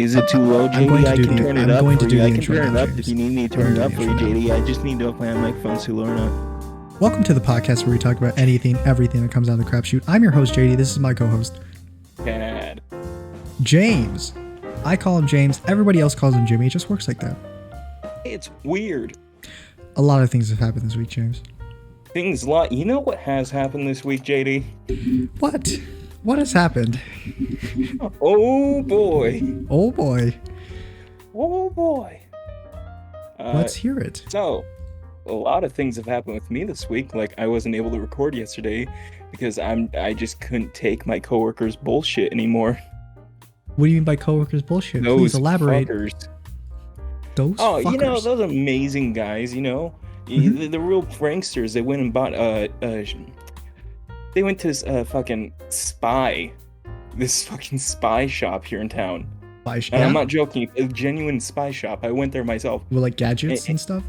Is it too low, I'm going JD? to I do can the- turn it I'm up going for to do you. the I can intro turn it now, up James. if you need me to We're turn it doing up the for you, intro JD. I just need to open my microphone to learn it. Welcome to the podcast where we talk about anything, everything that comes out of the crapshoot. I'm your host, JD. This is my co-host, Bad. James. I call him James. Everybody else calls him Jimmy. It just works like that. It's weird. A lot of things have happened this week, James. Things a lot. You know what has happened this week, JD? What? What has happened? Oh boy. Oh boy. Oh boy. Let's hear it. So, a lot of things have happened with me this week. Like, I wasn't able to record yesterday because I just couldn't take my coworkers' bullshit anymore. What do you mean by coworkers bullshit? Those Please elaborate. fuckers. Those Oh, fuckers. you know, those amazing guys, you know? Mhm. The real pranksters, they went and bought, they went to this fucking spy shop here in town. And I'm not joking, a genuine spy shop. I went there myself. With like gadgets and stuff?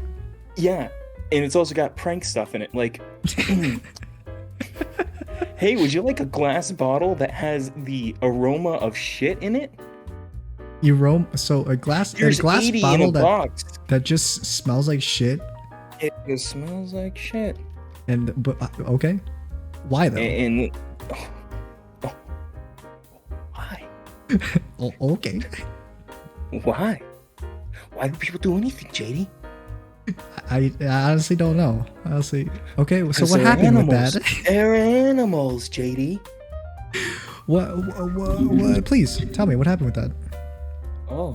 Yeah, and it's also got prank stuff in it, like, hey, would you like a glass bottle that has the aroma of shit in it? So a glass There's 80 in bottle a box. that just smells like shit. It just smells like shit. But okay, why though? And why? Oh, okay. Why? Why do people do anything, JD? I honestly don't know. Honestly, okay. So 'Cause what they're happened animals. with that? They're animals, JD. What? Please tell me what happened with that. Oh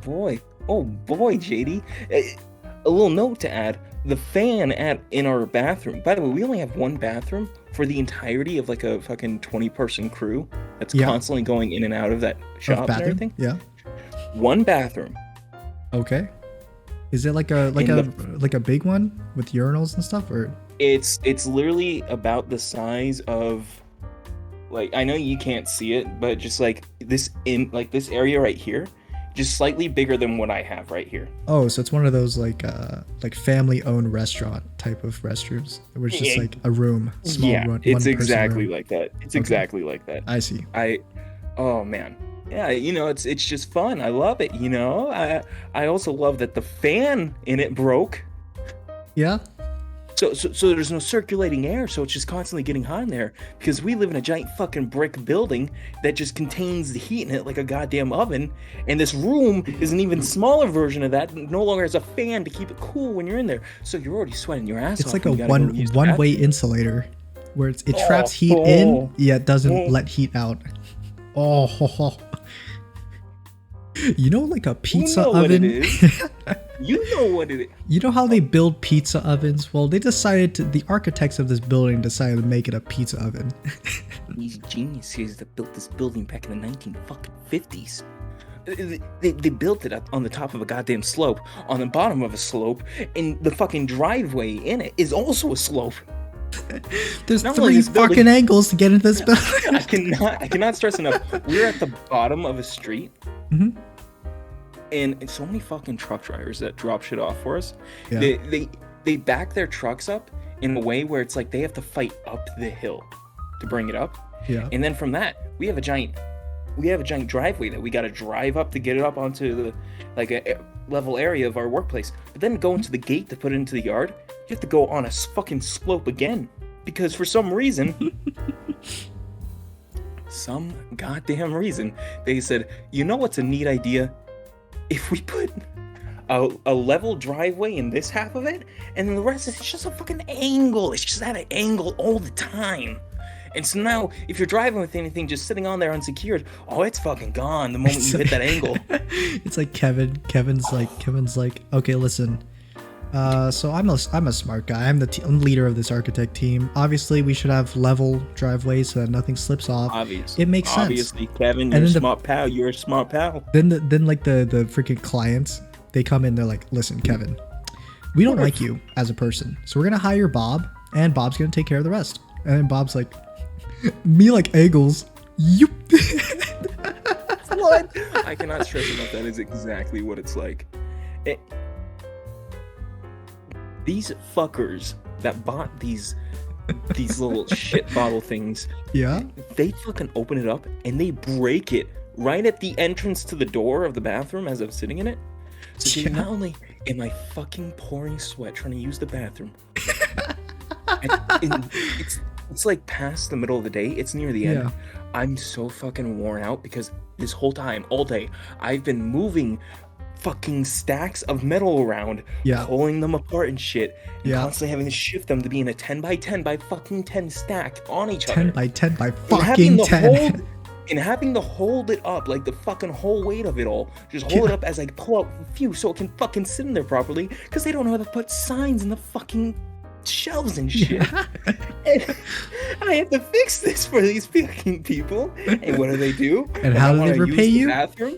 boy, JD. A little note to add: the fan in our bathroom. By the way, we only have one bathroom for the entirety of like a fucking 20-person crew that's constantly going in and out of that shop and everything. Yeah. One bathroom. Okay. Is it like a big one with urinals and stuff, or? It's literally about the size of, like, I know you can't see it, but just like this area right here, just slightly bigger than what I have right here. Oh, so it's one of those like family-owned restaurant type of restrooms, where it's just like a room, small room. It's exactly like that. It's exactly like that. I see. Oh man. Yeah, you know, it's just fun. I love it, you know. I also love that the fan in it broke. Yeah. So there's no circulating air, so it's just constantly getting hot in there because we live in a giant fucking brick building that just contains the heat in it like a goddamn oven, and this room is an even smaller version of that. No longer has a fan to keep it cool when you're in there, so you're already sweating your ass off. It's like a one-way insulator where it traps heat in, yet doesn't let heat out. Oh. You know, like a pizza oven. What it is. You know what it is. You know how they build pizza ovens? Well, the architects of this building decided to make it a pizza oven. These geniuses that built this building back in the 1950s. They built it on the top of a goddamn slope, on the bottom of a slope, and the fucking driveway in it is also a slope. There's three fucking angles to get into this building. I cannot stress enough. We're at the bottom of a street. Mm-hmm. And so many fucking truck drivers that drop shit off for us. Yeah. They back their trucks up in a way where it's like they have to fight up the hill to bring it up. Yeah. And then from that, we have a giant driveway that we got to drive up to get it up onto the like a level area of our workplace. But then go into the gate to put it into the yard, you have to go on a fucking slope again because for some reason some goddamn reason they said, "You know what's a neat idea? If we put a level driveway in this half of it, and then the rest is just a fucking angle. It's just at an angle all the time." And so now, if you're driving with anything just sitting on there unsecured, it's fucking gone the moment you hit that angle. It's like Kevin's like, okay, listen. So I'm a smart guy. I'm the leader of this architect team. Obviously, we should have level driveways so that nothing slips off. Obviously, it makes sense. Obviously, Kevin, you're a smart pal. You're a smart pal. Then like the freaking clients, they come in. They're like, listen, Kevin, we don't like you as a person, so we're gonna hire Bob, and Bob's gonna take care of the rest. And then Bob's like, me like angles. You. What? I cannot stress enough. That is exactly what it's like. These fuckers that bought these little shit bottle things, yeah, they fucking open it up and they break it right at the entrance to the door of the bathroom as I'm sitting in it. So JD, Yeah. not only am I fucking pouring sweat trying to use the bathroom, it's like past the middle of the day. It's near the end. Yeah. I'm so fucking worn out because this whole time, all day, I've been moving fucking stacks of metal around, Yeah. pulling them apart and shit, and Yeah. constantly having to shift them to be in a 10 by 10 by fucking 10 stack on each 10 other. by 10 by And having fucking to 10. hold and having to hold it up, like the fucking whole weight of it all, just hold it Yeah. up as I pull out a few so it can fucking sit in there properly, because they don't know how to put signs in the fucking shelves and shit. Yeah. And I have to fix this for these fucking people. And what do? And When how I do they wanna use repay the you? Bathroom?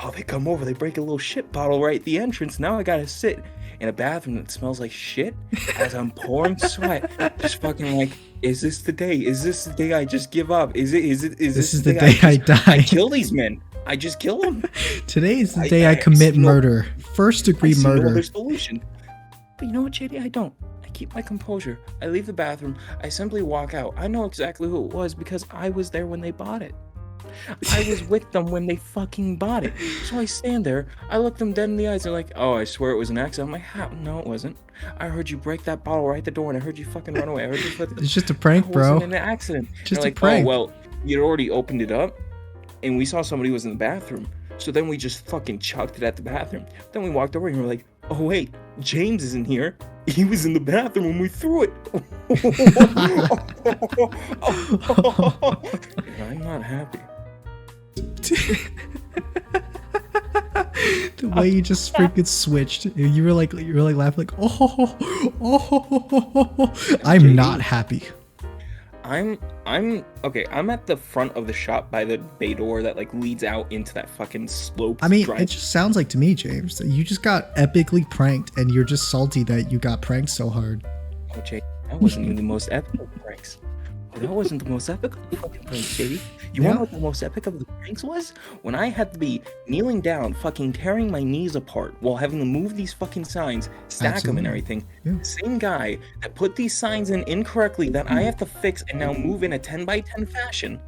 Oh, they come over, they break a little shit bottle right at the entrance. Now I gotta sit in a bathroom that smells like shit as I'm pouring sweat. Just fucking like, is this the day? Is this the day I just give up? Is this the day I die. I kill these men. I just kill them. Today is the day I commit see no- murder. First degree I see no murder. other solution. But you know what, JD? I don't. I keep my composure. I leave the bathroom. I simply walk out. I know exactly who it was because I was there when they bought it. I was with them when they fucking bought it. So I stand there. I look them dead in the eyes. They're like, "Oh, I swear it was an accident." I'm like, "How? No, it wasn't. I heard you break that bottle right at the door, and I heard you fucking run away. I heard you put It's just a prank, It bro. wasn't an accident." Just They're a like, prank. "Oh, well, you'd already opened it up, and we saw somebody was in the bathroom. So then we just fucking chucked it at the bathroom. Then we walked over and we were like, oh wait, James isn't here. He was in the bathroom when we threw it." And I'm not happy. The way you just freaking switched. You were like laughing like, oh. I'm not happy. I'm okay. I'm at the front of the shop by the bay door that like leads out into that fucking slope. I mean, drive. it just sounds like to me, James, that you just got epically pranked and you're just salty that you got pranked so hard. Oh, Jay, that wasn't even the most epic of pranks. That wasn't the most epic of the fucking pranks, baby. You Yeah. wanna know what the most epic of the pranks was? When I had to be kneeling down, fucking tearing my knees apart while having to move these fucking signs, stack them and Absolutely. everything. Yeah. Same guy that put these signs in incorrectly that I have to fix and now move in a 10 by 10 fashion.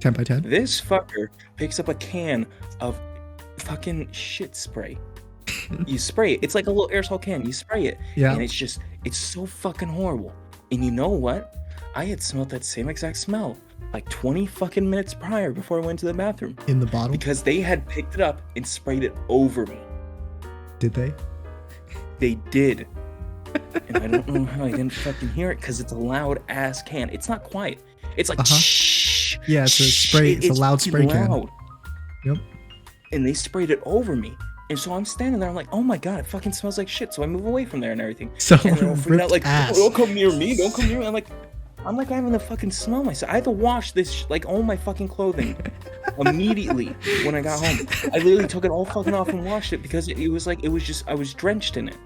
10 by 10. This fucker picks up a can of fucking shit spray. You spray it. It's like a little aerosol can. You spray it. Yeah. And it's so fucking horrible. And you know what? I had smelled that same exact smell like 20 fucking minutes prior before I went to the bathroom. In the bottle. Because they had picked it up and sprayed it over me. Did they? They did. And I don't know how I didn't fucking hear it because it's a loud ass can. It's not quiet. It's like shh. Yeah, it's a spray. It's a loud spray can. Yep. And they sprayed it over me. And so I'm standing there, I'm like, oh my god, it fucking smells like shit. So I move away from there and everything. So And they're all freaking out like, ass. oh, don't come near me, don't come near me. I'm like having to fucking smell myself. I had to wash this, like all my fucking clothing immediately when I got home. I literally took it all fucking off and washed it because it was just, I was drenched in it.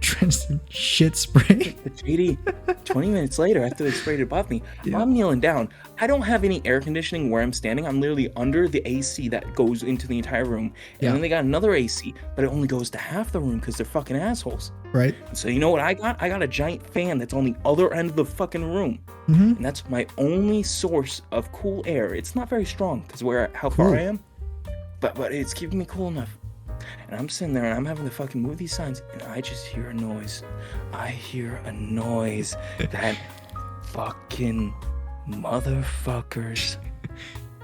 Drenched in shit spray. But JD, 20 minutes later, after they sprayed it above me, Yeah. I'm kneeling down. I don't have any air conditioning where I'm standing. I'm literally under the AC that goes into the entire room. And Yeah. then they got another AC, but it only goes to half the room because they're fucking assholes. Right? So you know what I got? I got a giant fan that's on the other end of the fucking room. Mm-hmm. And that's my only source of cool air. It's not very strong because how far Cool. I am. But it's keeping me cool enough. And I'm sitting there and I'm having to fucking move these signs and I just hear a noise. I hear a noise that fucking motherfuckers.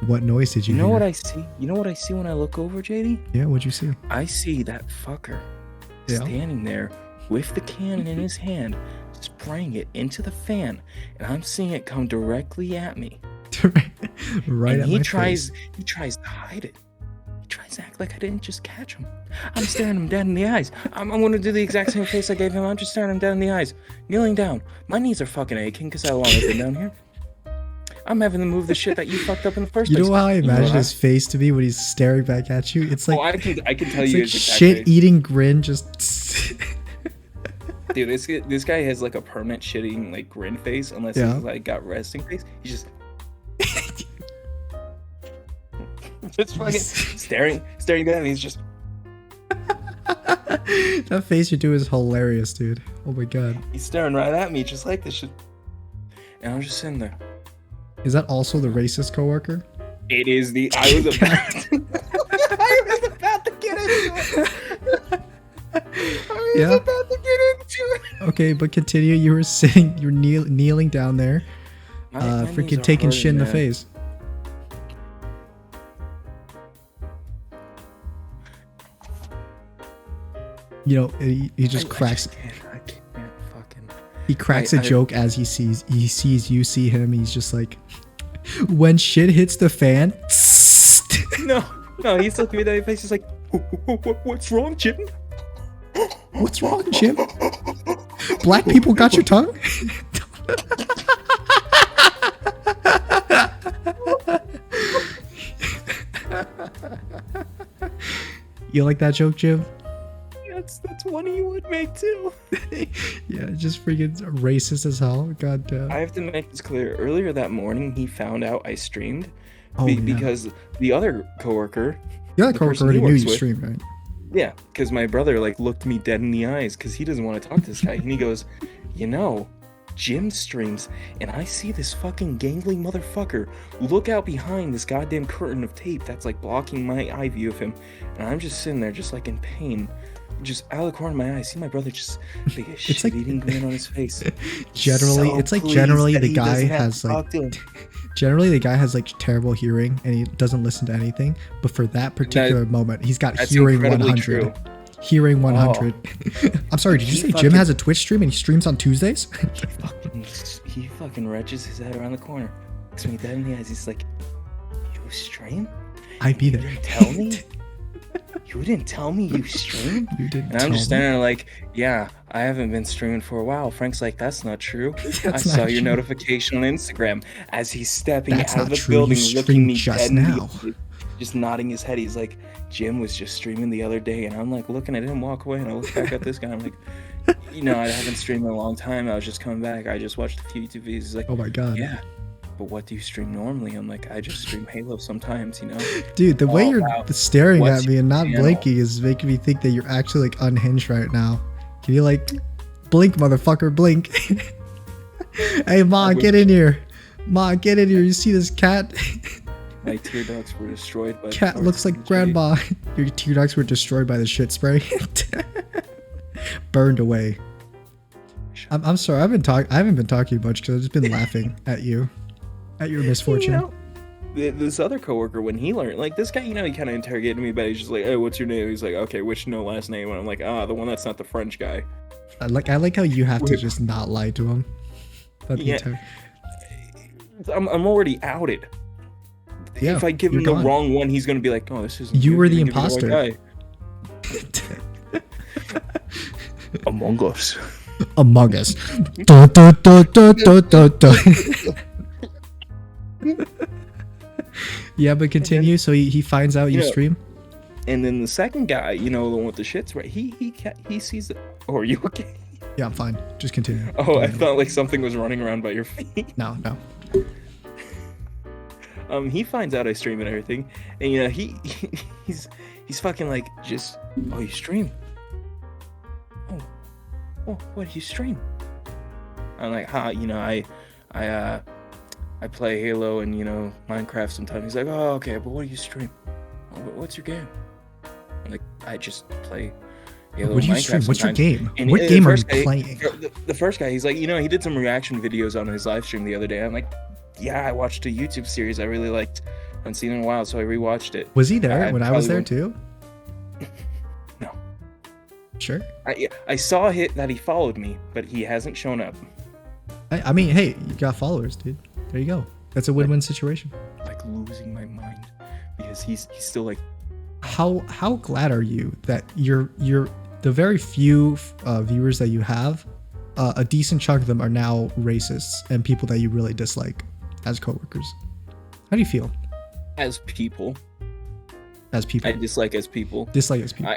What noise did you You know hear? what I see? You know what I see when I look over, JD? Yeah, what'd you see? I see that fucker Yeah. standing there with the can in his hand, spraying it into the fan, and I'm seeing it come directly at me. Right And at he my tries face. to hide it. He tries to act like I didn't just catch him. I'm staring him dead in the eyes. I'm gonna do the exact same face I gave him. I'm just staring him dead in the eyes, kneeling down. My knees are fucking aching because how long I've been down here. I'm having to move the shit that you fucked up in the first You place. know how I You know imagine what his face to be when he's staring back at you? It's like, Oh, I can tell it's you like his exact shit face. eating grin just Dude, this guy has like a permanent shitting like grin face unless Yeah. he's like got resting face. He's just just fucking staring down and he's just that face you do is hilarious, dude. Oh my god. he's staring right at me just like this shit. And I'm just sitting there. Is that also the racist coworker? It is the. I was about. I was about to get into it. I was Yeah. about to get into it. Okay, but continue. You were sitting, you were kneeling down there, My knees freaking are taking hurting, shit in the man. face. You know, he just cracks. I can't fucking. He cracks I- a joke as he sees you see him. He's just like, when shit hits the fan. No, he's looking at me in the face. He's like, "What's wrong, Jim?" What's wrong, Jim? Black people got your tongue? You like that joke, Jim? That's one you would make too. Yeah, just freaking racist as hell. God damn. I have to make this clear. Earlier that morning, he found out I streamed Oh, yeah. because the other coworker. The other the coworker person already he knew works you with- streamed, right? Yeah, because my brother like looked me dead in the eyes because he doesn't want to talk to this guy, and he goes, "You know, Jim streams, and I see this fucking gangly motherfucker look out behind this goddamn curtain of tape that's like blocking my eye view of him, and I'm just sitting there, just like in pain." Just out of the corner of my eye, I see my brother just big as It's like- shit-eating grin on his face. Generally, So it's like pleased generally that the he guy doesn't have has to like talk to him. generally the guy has like terrible hearing and he doesn't listen to anything. But for that particular moment, he's got That's hearing incredibly 100. true. Hearing 100. I'm sorry, did you He say Jim fucking- has a Twitch stream and he streams on Tuesdays? He fucking retches his head around the corner. Looks me dead in the eyes. He's like, "You stream? I'd be You there. didn't tell me? You didn't tell me you stream?" You didn't And tell I'm just me. standing there like, "Yeah, I haven't been streaming for a while." Frank's like, "That's not true. I That's saw not your true. notification on Instagram." As he's stepping That's out of not the true. You building, looking streamed me just dead in the now. eye, just nodding his head. He's like, "Jim was just streaming the other day," and I'm like looking at him walk away, and I look back at this guy. I'm like, "You know, I haven't streamed in a long time. I was just coming back. I just watched a few YouTube videos." He's like, Oh my god. "Yeah, but what do you stream normally?" I'm like, "I just stream Halo sometimes, you know." Dude, the way All you're about staring what's at me and not your channel. blinking is making me think that you're actually like unhinged right now. Can you like blink, motherfucker, blink? Hey, Ma, I get in here. Ma, get in here. You see this cat? My tear ducts were destroyed by Cat Forest looks like Injury. grandma. Your tear ducts were destroyed by the shit spray. Burned away. I'm sorry. I haven't been talking much because I've just been laughing at you, at your misfortune. You know, this other coworker, when he learned, like this guy, you know, he kind of interrogated me, but he's just like, "Hey, what's your name?" He's like, "Okay, which no last name?" And I'm like, "Ah, the one that's not the French guy." I like how you have to Wait. just not lie to him. That'd be Yeah. I'm already outed. Yeah, If I give him you're the gone. wrong one, he's gonna be like, "Oh, this isn't." You good. were the didn't give me imposter. right guy." Among Us. Among Us. Dun, dun, dun, dun, dun, dun, dun. Yeah, but continue. So he finds out you You know, stream. And then the second guy, you know, the one with the shits, right? He sees it. Oh, are you okay? Yeah, I'm fine. Just continue. Oh, I thought like something was running around by your feet. No. He finds out I stream and everything, and you know he's fucking like, just, "Oh, you stream? Oh, what do you stream?" I'm like, "Ha, you know, I play Halo and, you know, Minecraft sometimes." He's like, "Oh, okay, but what do you stream? What's your game?" I'm like, "I just play Halo What do you and stream? Minecraft What's your sometimes." game? And What the game are you first guy- playing? The first guy, he's like, you know, he did some reaction videos on his live stream the other day. I'm like, "Yeah, I watched a YouTube series I really liked. I haven't seen it in a while, so I rewatched it." Was he there I when I was probably there won't- too? No. Sure. I saw that he followed me, but he hasn't shown up. I mean, hey, you got followers, dude. There you go. That's a win-win situation. Like losing my mind because he's still like, How glad are you that you're the very few viewers that you have, a decent chunk of them are now racists and people that you really dislike as coworkers. How do you feel as people. as people? I dislike as people. Dislike as people.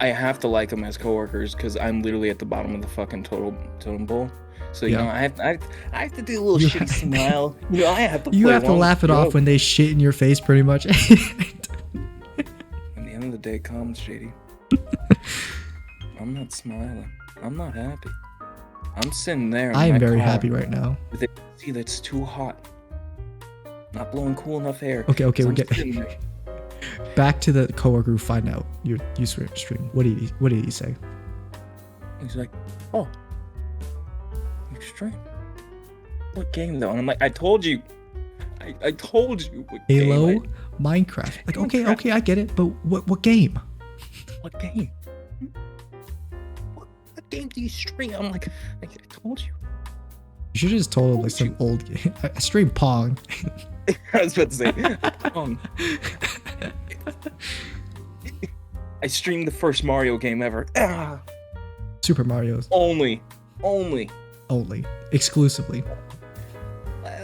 I have to like them as coworkers because I'm literally at the bottom of the fucking totem pole. So you Yeah. know, I have to do a little You shitty have- smile. You know, I have to. You play have to along laugh with it the off joke. when they shit in your face, pretty much. When the end of the day comes, JD, I'm not smiling. I'm not happy. I'm sitting there. in I am my very car happy right now. with AC that's too hot. Not blowing cool enough air. Okay, 'Cause we're I'm getting sitting there. back to the coworker who find out you stream. What did he say? He's like, oh, you stream? What game though? And I'm like, I told you. I told you. What Halo, game Minecraft. Like, Minecraft. okay, I get it, but what game? What game? What game do you stream? I'm like, I told you. You should have just told him like some old game. I stream Pong. I was about to say, I streamed the first Mario game ever. Super Mario's. Only. Exclusively.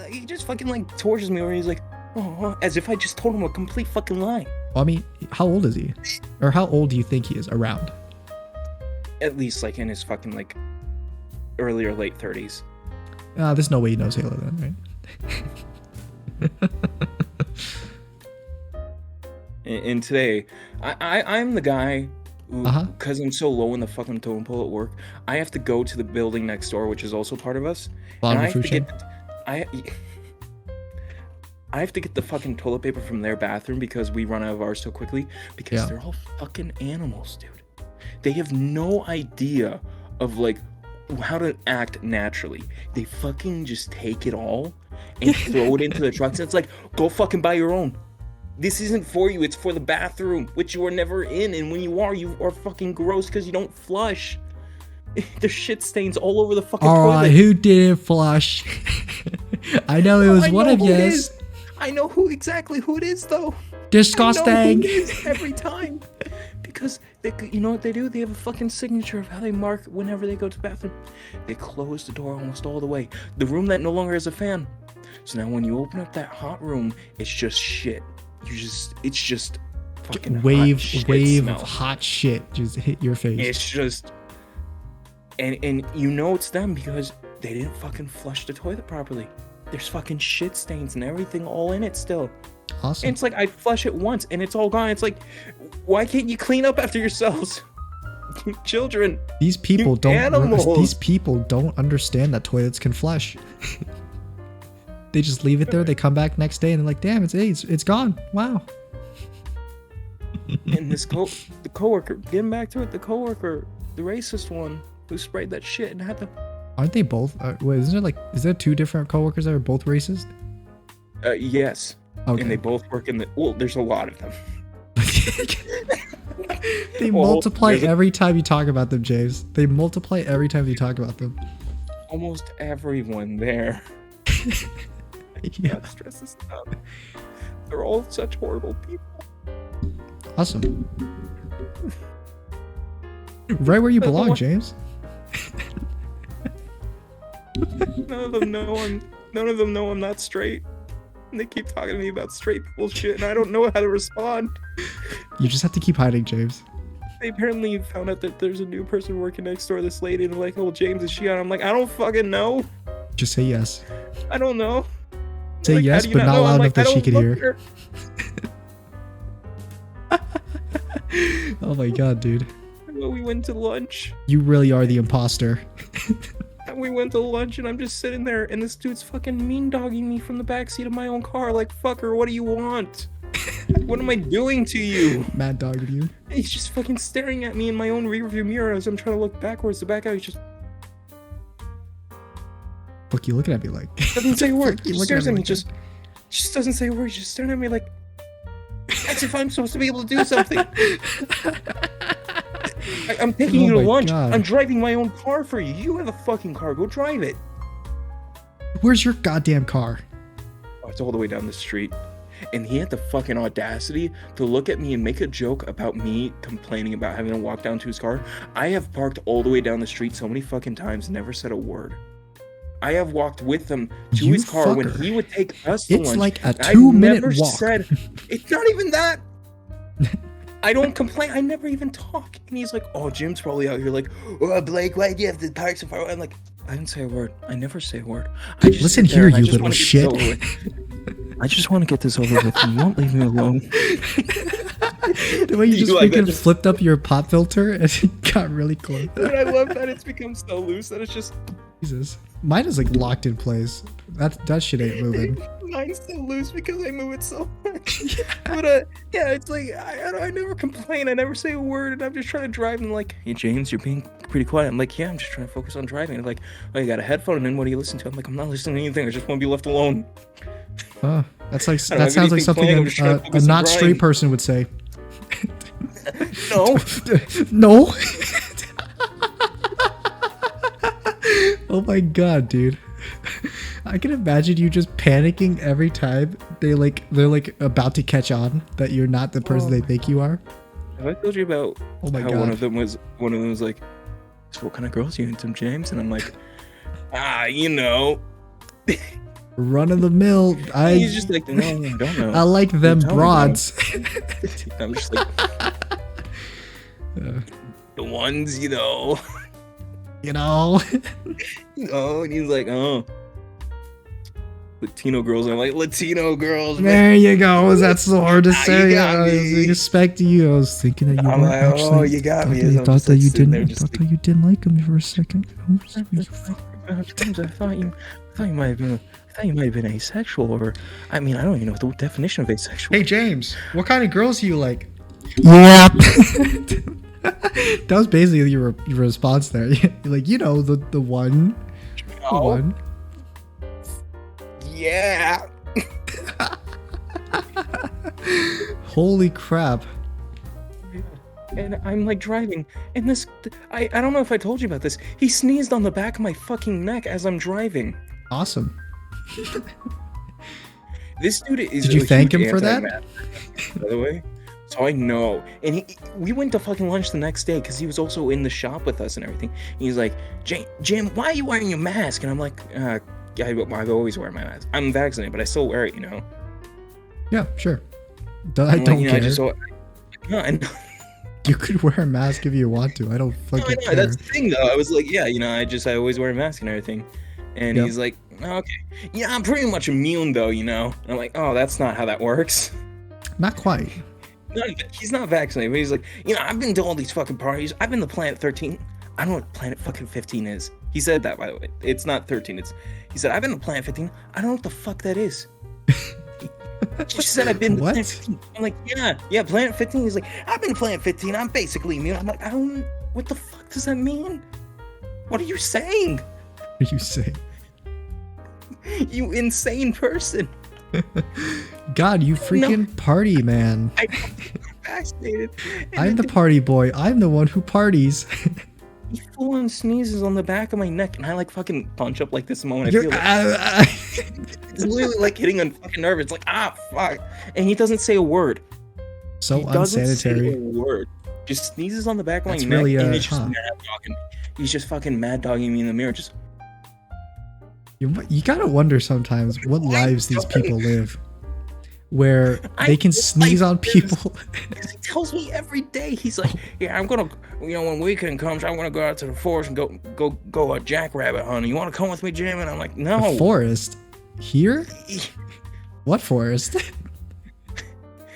He just fucking like tortures me where he's like, oh, as if I just told him a complete fucking lie. Well, I mean, how old is he? Or how old do you think he is around? At least like in his fucking like early or late 30s. There's no way he knows Halo then, right? And today, I'm the guy who, because I'm so low in the fucking totem pole at work, I have to go to the building next door, which is also part of us. And I have to get, I have to get the fucking toilet paper from their bathroom because we run out of ours so quickly. Because they're all fucking animals, dude. They have no idea of like how to act naturally. They fucking just take it all and throw it into the trucks. And it's like, go fucking buy your own. This isn't for you. It's for the bathroom, which you are never in. And when you are fucking gross because you don't flush. There's shit stains all over the fucking toilet. Who didn't flush? I know it was one of yours. I know exactly who it is, though. Disgusting. I know who it is every time. Because, you know what they do? They have a fucking signature of how they mark whenever they go to the bathroom. They close the door almost all the way. The room that no longer has a fan. So now when you open up that hot room, it's just shit. It's just fucking wave smell. of hot shit just hit your face. It's just, and you know it's them because they didn't fucking flush the toilet properly. There's fucking shit stains and everything all in it still. Awesome. And it's like I flush it once and it's all gone. It's like, why can't you clean up after yourselves? Children. These people don't. Animals. These people don't understand that toilets can flush. They just leave it there. They come back next day and they're like, "Damn, it's gone. Wow." And the coworker, getting back to it, the coworker, the racist one who sprayed that shit and had to. Aren't they both? Wait, is there two different coworkers that are both racist? Yes. Okay. And they both work in the. Well, there's a lot of them. They multiply every time you talk about them, James. They multiply every time you talk about them. Almost everyone there. Yeah. That stresses me out. They're all such horrible people. Awesome. Right where you belong, James. None of them know I'm not straight. And they keep talking to me about straight people shit, and I don't know how to respond. You just have to keep hiding, James. They apparently found out that there's a new person working next door, this lady, and they're like, oh, James, is she on? I'm like, I don't fucking know. Just say yes. I don't know. Say like, yes, but not loud enough that she could hear. Oh my god, dude. We went to lunch. You really are the imposter. And we went to lunch, and I'm just sitting there, and this dude's fucking mean dogging me from the backseat of my own car. Like, fucker, what do you want? What am I doing to you? Mad dogging you. And he's just fucking staring at me in my own rearview mirror as I'm trying to look backwards. The back guy, he's just. Fuck you looking at me like. Doesn't say a word. You Just looking stares at at me me. like Just doesn't say a word. He's just staring at me like. As if I'm supposed to be able to do something. I'm taking you to lunch. God. I'm driving my own car for you. You have a fucking car. Go drive it. Where's your goddamn car? Oh, it's all the way down the street. And he had the fucking audacity to look at me and make a joke about me complaining about having to walk down to his car. I have parked all the way down the street so many fucking times, never said a word. I have walked with him to his car when he would take us to lunch. It's like a 2-minute walk. It's not even that. I don't complain. I never even talk. And he's like, oh, Jim's probably out here like, oh, Blake, why do you have to park so far? I'm like, I didn't say a word. I never say a word. I just listen here, you little shit. I just want to get this over with. You won't leave me alone. The way you just freaking flipped up your pop filter and it got really close. Dude, I love that it's become so loose that it's just. Jesus. Mine is like locked in place. That shit ain't moving. Mine's still loose because I move it so much. But yeah, it's like I never complain. I never say a word, and I'm just trying to drive. And like, hey James, you're being pretty quiet. I'm like, yeah, I'm just trying to focus on driving. And like, oh, you got a headphone, and then what do you listen to? I'm like, I'm not listening to anything. I just want to be left alone. That's like I don't that have sounds like anything something playing, I'm just trying to a focus on not straight driving. person would say. No. No. Oh my god, dude. I can imagine you just panicking every time they're like about to catch on that you're not the person they think you are. Have I told you about Oh my how god. one of them was like, so what kind of girls are you into, James? And I'm like, you know. Run of the mill. He's just like, no, I don't know. I like them Tell me about broads. I'm just like, the ones, You know. and he's like, oh, Latino girls. And I'm like, Latino girls, man. There you go. That's so hard to You say. got I was me. expecting you. I was thinking that you I'm weren't like, actually. oh, you got me. I I'm thought just, that like, you sitting there didn't. I just thought that you didn't like him for a second. James, I thought you might have been asexual, or I mean, I don't even know the definition of asexual. Hey James, what kind of girls do you like? Yeah. That was basically your response there. You're like, you know, the one. The Oh. one. Yeah. Holy crap. And I'm like driving, and this, I don't know if I told you about this. He sneezed on the back of my fucking neck as I'm driving. Awesome. This dude is. Did you a thank huge in for that? anti-mask, by the way, so I know. And we went to fucking lunch the next day because he was also in the shop with us and everything. He's like, Jim, why are you wearing your mask? And I'm like, I always wear my mask. I'm vaccinated, but I still wear it, you know. Yeah, sure. I don't care. No, I know. You could wear a mask if you want to. I don't fucking care. That's the thing, though. I was like, yeah, you know, I always wear a mask and everything. And Yep. he's like, okay, yeah, I'm pretty much immune, though, you know. And I'm like, oh, that's not how that works. Not quite. No, he's not vaccinated, but he's like, you know, I've been to all these fucking parties. I've been to Planet 13. I don't know what Planet fucking 15 is. He said that, by the way. It's not 13. He said, I've been to Planet 15. I don't know what the fuck that is. He said, I've been to What? Planet 15. I'm like, yeah, Planet 15. He's like, I've been to Planet 15. I'm basically immune. I'm like, I don't, what the fuck does that mean? What are you saying? What are you saying? You insane person. God, you freaking party, man. I'm vaccinated. And I'm then the party boy. I'm the one who parties. He full on sneezes on the back of my neck, and I like fucking punch up like this the moment I You're, feel it. It's literally like hitting a fucking nerve. It's like, fuck. And he doesn't say a word. so He doesn't unsanitary. say a word. Just sneezes on the back of That's my neck, really, and it's just huh. mad dogging. He's just fucking mad dogging me in the mirror. Just You gotta wonder sometimes what lives these don't. people live, where I they can just sneeze like on this. people. because he tells me every day. He's like, yeah, I'm gonna, you know, when weekend comes, I'm gonna go out to the forest and go a jackrabbit hunting. You want to come with me, Jim? And I'm like, no. A forest here? What forest?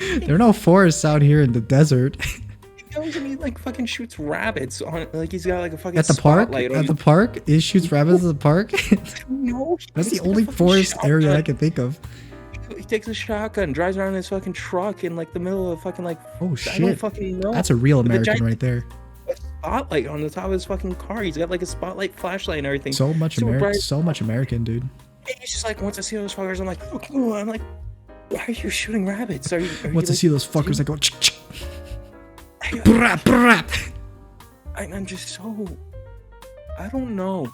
There are no forests out here in the desert. He goes and he like fucking shoots rabbits on, like he's got like a fucking At the park? spotlight on At the his- park? It shoots rabbits at the park? No, That's the he's got a only fucking forest area I shotgun. can think of. He takes a shotgun, drives around in his fucking truck in like the middle of fucking like Oh I don't shit. fucking know. That's a real With a American giant right there. spotlight on the top of his fucking car. He's got like a spotlight flashlight and everything. So much Super American. bright. So much American, dude. And he's just like, once I see those fuckers, I'm like, oh, I'm like, why are you shooting rabbits? Are you Once I like, see those fuckers, I go. Ch-ch. I- Brap, brap. I'm just so, I don't know.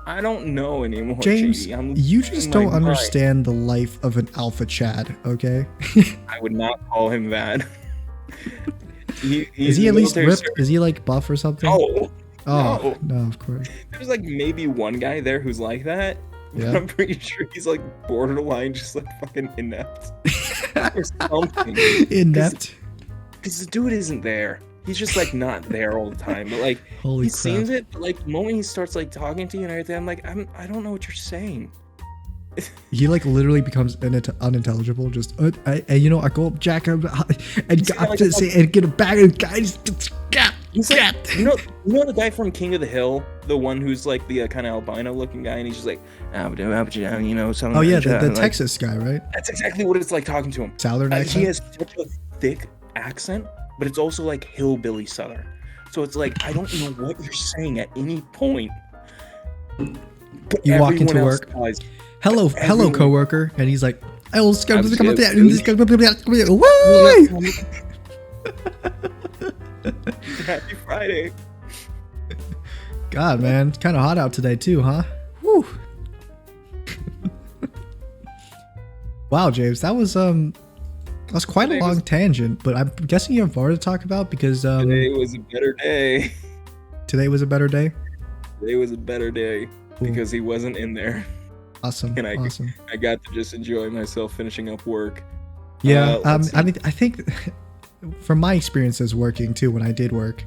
I don't know anymore, James, JD. I'm you just losing don't my mind. understand the life of an alpha Chad, okay? I would not call him that. He's Is he at least military ripped? service- Is he like buff or something? No. Oh, no, of course. There's like maybe one guy there who's like that. Yeah. But I'm pretty sure he's like borderline, just like fucking inept or something. Inept. Because the dude isn't there. He's just like not there all the time. But like Holy he crap. seems it. But like the moment he starts like talking to you and everything, I'm like, I don't know what you're saying. He like literally becomes unintelligible. Just you know, I go up, jack up, and He's get got, up like, to a say and get a bag of guys. He's like, you know the guy from King of the Hill, the one who's like the kind of albino looking guy, and he's just like, you know, something. Oh yeah, like the that. Like, Texas guy, right? that's exactly what it's like talking to him. Southern accent. He has such a thick accent, but it's also like hillbilly Southern. So it's like I don't know what you're saying at any point. But You walk into work. Hello, coworker, and he's like, "I will come up Happy Friday. God, man, it's kind of hot out today too, huh? Whew. Wow, James, that was quite a long tangent, but I'm guessing you have more to talk about because today was a better day. Today was a better day. Today was a better day because he wasn't in there. Awesome. And awesome. I got to just enjoy myself finishing up work. Yeah, I mean, I think from my experiences working too, when I did work,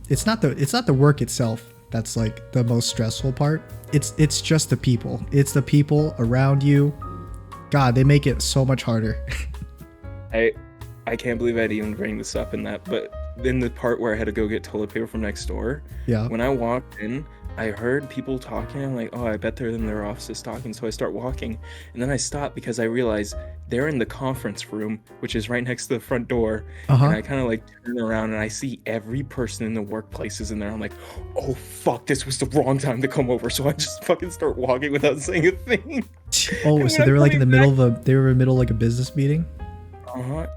it's not the work itself that's like the most stressful part. It's just the people. It's the people around you. God, they make it so much harder. I can't believe I'd even bring this up in that, but in the part where I had to go get toilet paper from next door, yeah. When I walked in, I heard people talking. I'm like, oh, I bet they're in their offices talking. So I start walking, and then I stop because I realize they're in the conference room, which is right next to the front door. And I kind of like turn around and I see every person in the workplace is in there. I'm like, oh fuck, this was the wrong time to come over. So I just fucking start walking without saying a thing. Oh, so they were like in the middle of like a business meeting.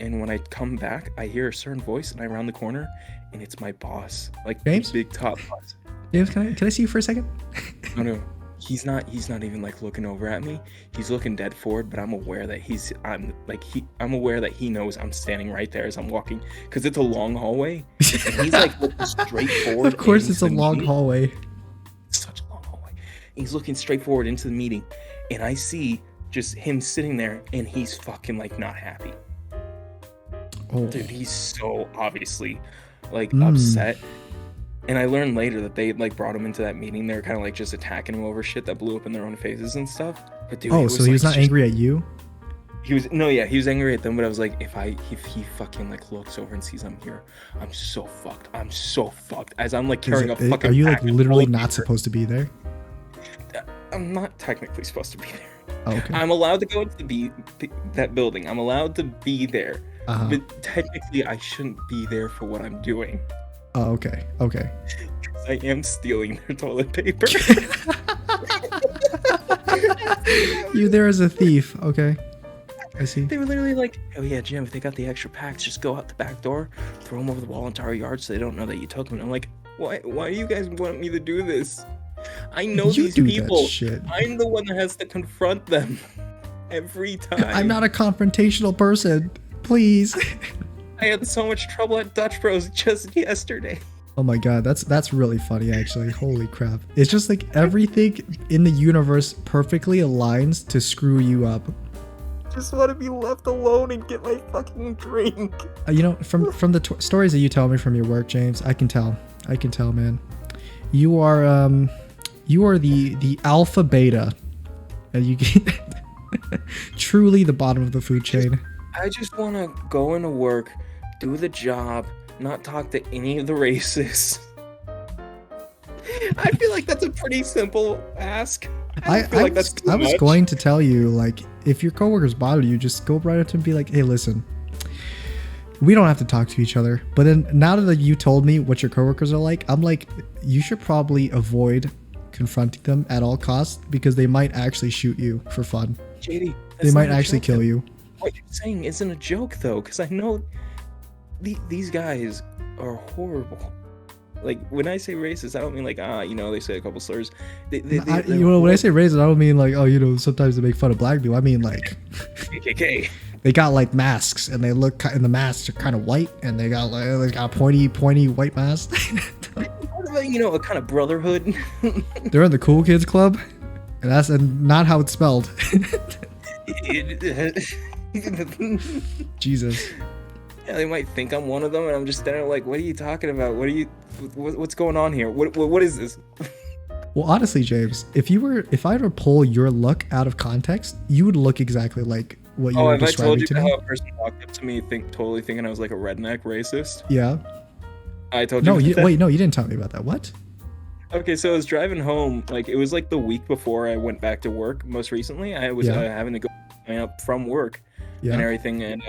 And when I come back, I hear a certain voice, and I round the corner, and it's my boss, like James? big top boss. James, can I see you for a second? No, he's not even like looking over at me. He's looking dead forward, but I'm aware that I'm aware that he knows I'm standing right there as I'm walking, because it's a long hallway, and he's like looking straight forward. Of course, it's a long hallway. It's such a long hallway. He's looking straight forward into the meeting, and I see just him sitting there, and he's fucking like not happy. Oh. Dude, he's so obviously like upset. And I learned later that they like brought him into that meeting. They were kind of like just attacking him over shit that blew up in their own faces and stuff. But dude, so he was not angry at you? He was angry at them, but I was like, if he fucking like looks over and sees I'm here, I'm so fucked. As I'm like carrying a fucking. Are you like literally not supposed to be there? I'm not technically supposed to be there. Oh, okay. I'm allowed to go into that building. I'm allowed to be there. But technically, I shouldn't be there for what I'm doing. Oh, okay. Okay. I am stealing their toilet paper. You're there as a thief. Okay. I see. They were literally like, oh yeah, Jim, if they got the extra packs, just go out the back door, throw them over the wall into our yard so they don't know that you took them. And I'm like, why do you guys want me to do this? I know these people. I'm the one that has to confront them every time. I'm not a confrontational person. Please. I had so much trouble at Dutch Bros just yesterday. Oh my god, that's really funny actually. Holy crap. It's just like everything in the universe perfectly aligns to screw you up. Just want to be left alone and get my fucking drink. You know, from the stories that you tell me from your work, James, I can tell, man. You are the alpha beta, and you get truly the bottom of the food chain. I just want to go into work, do the job, not talk to any of the racists. I feel like that's a pretty simple ask. I was going to tell you, like, if your coworkers bother you, just go right up to them and be like, hey, listen, we don't have to talk to each other. But then now that you told me what your coworkers are like, I'm like, you should probably avoid confronting them at all costs because they might actually shoot you for fun. JD, they might actually kill you. What you're saying isn't a joke, though, because I know these guys are horrible. Like, when I say racist, I don't mean like, they say a couple slurs. When I say racist, I don't mean like, sometimes they make fun of black people. I mean like, KKK. They got like masks, and they look, and the masks are kind of white, and they got pointy white masks. A kind of brotherhood. They're in the cool kids club, and that's not how it's spelled. Jesus. Yeah, they might think I'm one of them, and I'm just standing there like, what are you talking about? What's going on here? What is this? Well, honestly, James, if I were to pull your look out of context, you would look exactly like what you were describing to me. How a person walked up to me totally thinking I was like a redneck racist? Yeah. I told you No, about you that. wait. No, you didn't tell me about that. What? Okay, so I was driving home. Like it was like the week before I went back to work. Most recently, I was Yeah. having to go up from work and Yeah. everything, and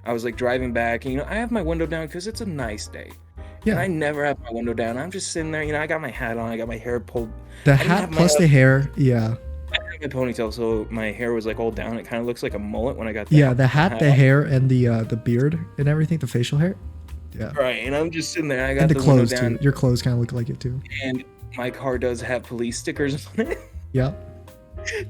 I was like driving back. And, I have my window down because it's a nice day, and Yeah. I never have my window down. I'm just sitting there. I got my hat on. I got my hair pulled. The I didn't hat have my plus the hair. Yeah. I didn't have my ponytail, so my hair was like all down. It kind of looks like a mullet when I got Yeah. The hat, hat the on. hair, and the beard and everything. The facial hair. Yeah. Right, and I'm just sitting there. I And got the the window clothes too. down, Your clothes kind of look like it too. and my car does have police stickers on it. Yeah.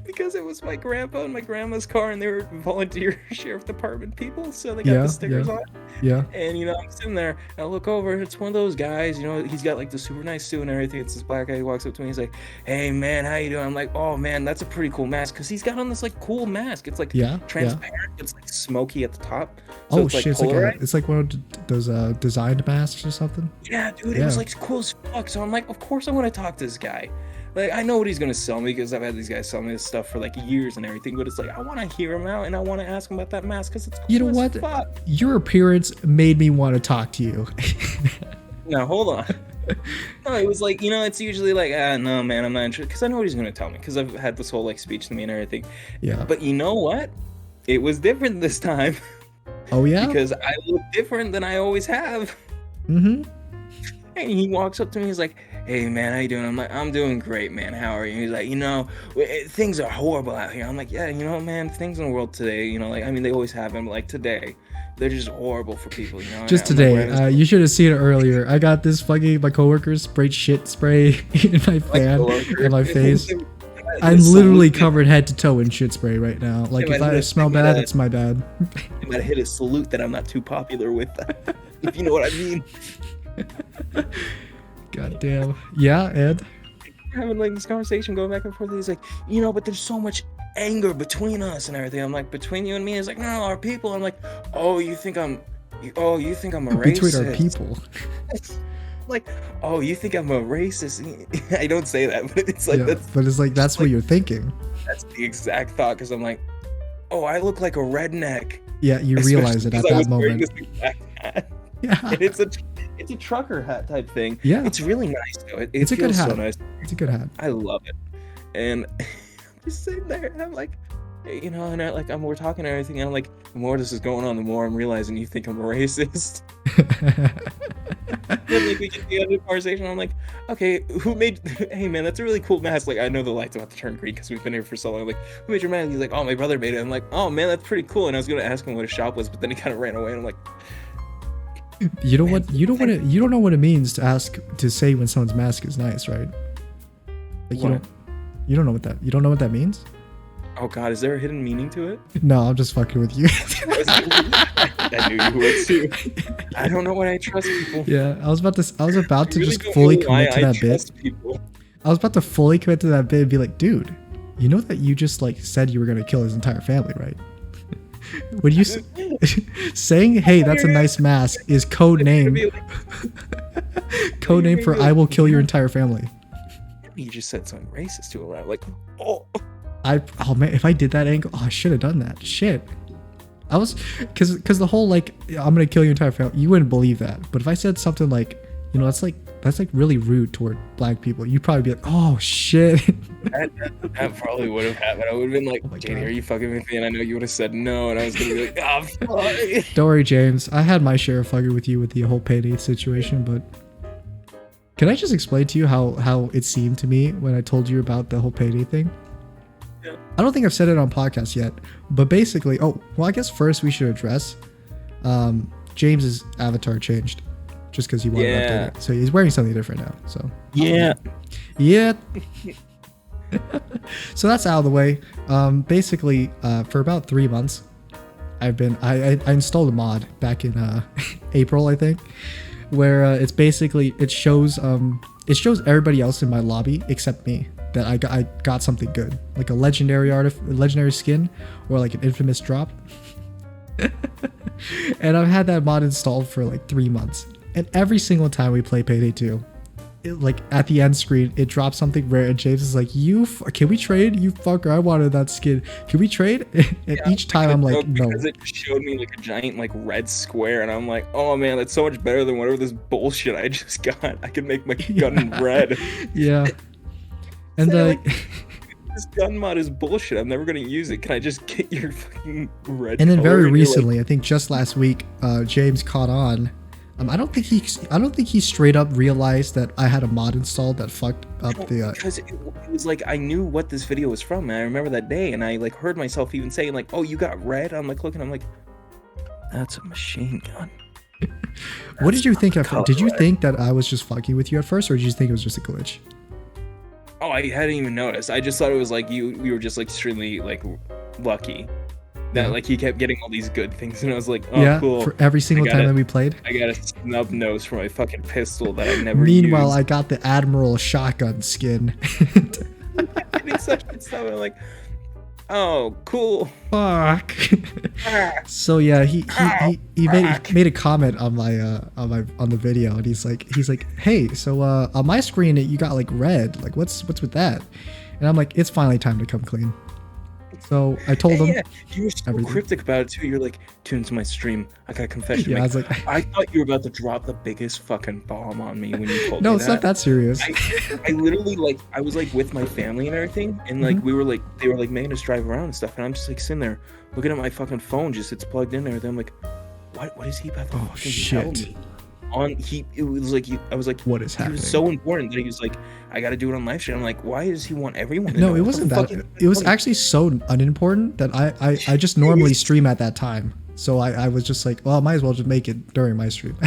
Because it was my grandpa and my grandma's car, and they were volunteer sheriff department people, so they got Yeah. the stickers Yeah. on. Yeah. And I'm sitting there, and I look over, and it's one of those guys. He's got like the super nice suit and everything. It's this black guy who walks up to me. He's like, "Hey man, how you doing?" I'm like, "Oh man, that's a pretty cool mask." Because he's got on this like cool mask. It's like Yeah. Yeah. transparent. It's like smoky at the top. So Oh it's like shit! polarized. It's like one of those designed masks or something. Yeah, dude, it Yeah. was like cool as fuck. So I'm like, of course I want to talk to this guy. Like, I know what he's gonna sell me because I've had these guys sell me this stuff for like years and everything. But it's like I want to hear him out and I want to ask him about that mask because it's cool You know as what? fuck. Your appearance made me want to talk to you. Now hold on. No, it was like it's usually like no man, I'm not interested because I know what he's gonna tell me because I've had this whole like speech to me and everything. Yeah. But you know what? It was different this time Oh yeah. because I look different than I always have. Mm-hmm. And he walks up to me, he's like, "Hey man, how you doing?" I'm like, "I'm doing great, man. How are you?" He's like, "Things are horrible out here." I'm like, "Yeah, man, things in the world today, like, I mean, they always have them. Like today, they're just horrible for people, And Just I'm like, today, you should have seen it earlier. I got this my coworkers sprayed shit spray in my fan in my face. I'm literally covered head to toe in shit spray right now. Like if I smell bad, it's my bad. I might hit a salute that I'm not too popular with, if you know what I mean. God damn. Yeah, Ed. We're having like this conversation going back and forth. He's like, but there's so much anger between us and everything. I'm like, between you and me? He's like, no, our people. I'm like, oh, you think I'm a racist? Between our people. Like, oh, you think I'm a racist? I don't say that, but it's like Yeah, but it's like that's what you're thinking. That's the exact thought because I'm like, oh, I look like a redneck. Yeah, you realize it at that moment. Yeah. And it's a trucker hat type thing. Yeah. It's really nice though. It It's a good feels so hat. nice. It's a good hat. I love it. And I'm just sitting there and I'm like, and we're talking and everything, and I'm like, the more this is going on, the more I'm realizing you think I'm a racist. Then like we get to the end of the conversation, I'm like, okay, hey man, that's a really cool mask. Like I know the light's about to turn green because we've been here for so long. Like, who made your mask? He's like, oh, my brother made it. I'm like, oh man, that's pretty cool. And I was gonna ask him what his shop was, but then he kind of ran away, and I'm like, You know what? You don't know what it means to say when someone's mask is nice, right? Like you don't know what that means? oh god, is there a hidden meaning to it? No, I'm just fucking with you. I knew you would too. I don't know why I trust people. Yeah, I was about to Really just don't fully know why commit to I that bit. trust people. I was about to fully commit to that bit and be like, dude, you know that you just like said you were gonna kill his entire family, right? When you saying, "Hey, that's a nice mask," is code name for "I will kill your entire family." You just said something racist to him. I'm like, oh. Oh man, if I did that angle, I should have done that. Shit. I was, cause the whole like, I'm gonna kill your entire family. You wouldn't believe that. But if I said something like, that's like really rude toward black people, you'd probably be like, oh shit. That probably would have happened. I would have been like, JD, are you fucking with me? And I know you would have said no, and I was gonna be like, oh, fuck. Don't worry, James. I had my share of fucking with you with the whole payday situation, but can I just explain to you how it seemed to me when I told you about the whole payday thing? Yeah. I don't think I've said it on podcast yet, but basically, I guess first we should address James's avatar changed just because he wanted to update it. So he's wearing something different now. So Yeah. So that's out of the way. Basically, for about 3 months, I installed a mod back in April, I think, where it's basically it shows everybody else in my lobby except me that I got something good, like a legendary skin or like an infamous drop. And I've had that mod installed for like 3 months, and every single time we play Payday 2, like at the end screen, it drops something rare, and James is like, can we trade? You fucker, I wanted that skin. Can we trade? And each time I'm like, no. Because it just showed me like a giant like red square, and I'm like, oh man, that's so much better than whatever this bullshit I just got. I can make my gun red. Yeah. And like, this gun mod is bullshit. I'm never gonna use it. Can I just get your fucking red? And then color? very And you're recently, I think just last week, James caught on. I don't think he straight up realized that I had a mod installed that fucked up the. Because it was like I knew what this video was from, and I remember that day, and I like heard myself even saying like, "Oh, you got red." I'm like looking, I'm like, "That's a machine gun." What did you think of? Did you red. think that I was just fucking with you at first, or did you think it was just a glitch? Oh, I hadn't even noticed. I just thought it was like we were just like extremely like lucky that like he kept getting all these good things, and I was like, oh, yeah, cool. for every single time that we played. I got a snub nose for my fucking pistol that I never Meanwhile, used. I got the Admiral shotgun skin. I did such good stuff. I'm like, oh, cool. Fuck. So yeah, he made a comment on the video, and he's like, hey, so on my screen you got like red, like what's with that? And I'm like, it's finally time to come clean. So I told him. Yeah, you were so cryptic about it too. You're like, tune into my stream. I got a confession. Yeah, to I make. was like, I thought you were about to drop the biggest fucking bomb on me when you told me no, it's not that serious. I literally like I was like with my family and everything, and like they were like making us drive around and stuff, and I'm just like sitting there looking at my fucking phone, just it's plugged in there. Then I'm like, what is he about to fucking tell me? It was like I was like, what is happening? He was so important that he was like, I got to do it on live stream. I'm like, why does he want everyone to no, know? it wasn't that. It was actually so unimportant that I just normally stream at that time. So I was just like, well, I might as well just make it during my stream.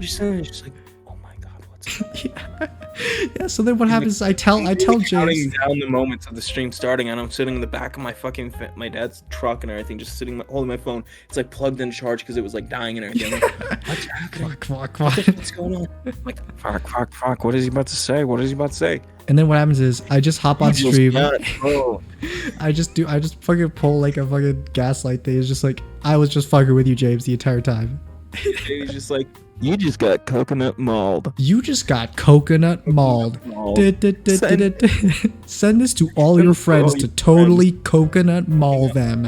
Just like, oh my god, what's yeah. So then what happens? I tell James. Counting down the moments of the stream starting, and I'm sitting in the back of my fucking my dad's truck and everything, just sitting holding my phone. It's like plugged in charge because it was like dying and everything. I'm like, what's happening? Fuck. What's going on? I'm like, fuck. What is he about to say? And then what happens is I just hop on stream. Oh. I just fucking pull like a fucking gaslight thing. It's just like, I was just fucking with you, James, the entire time. He's just like, you just got coconut mauled. You just got coconut mauled. Send this to all your friends to totally coconut maul them.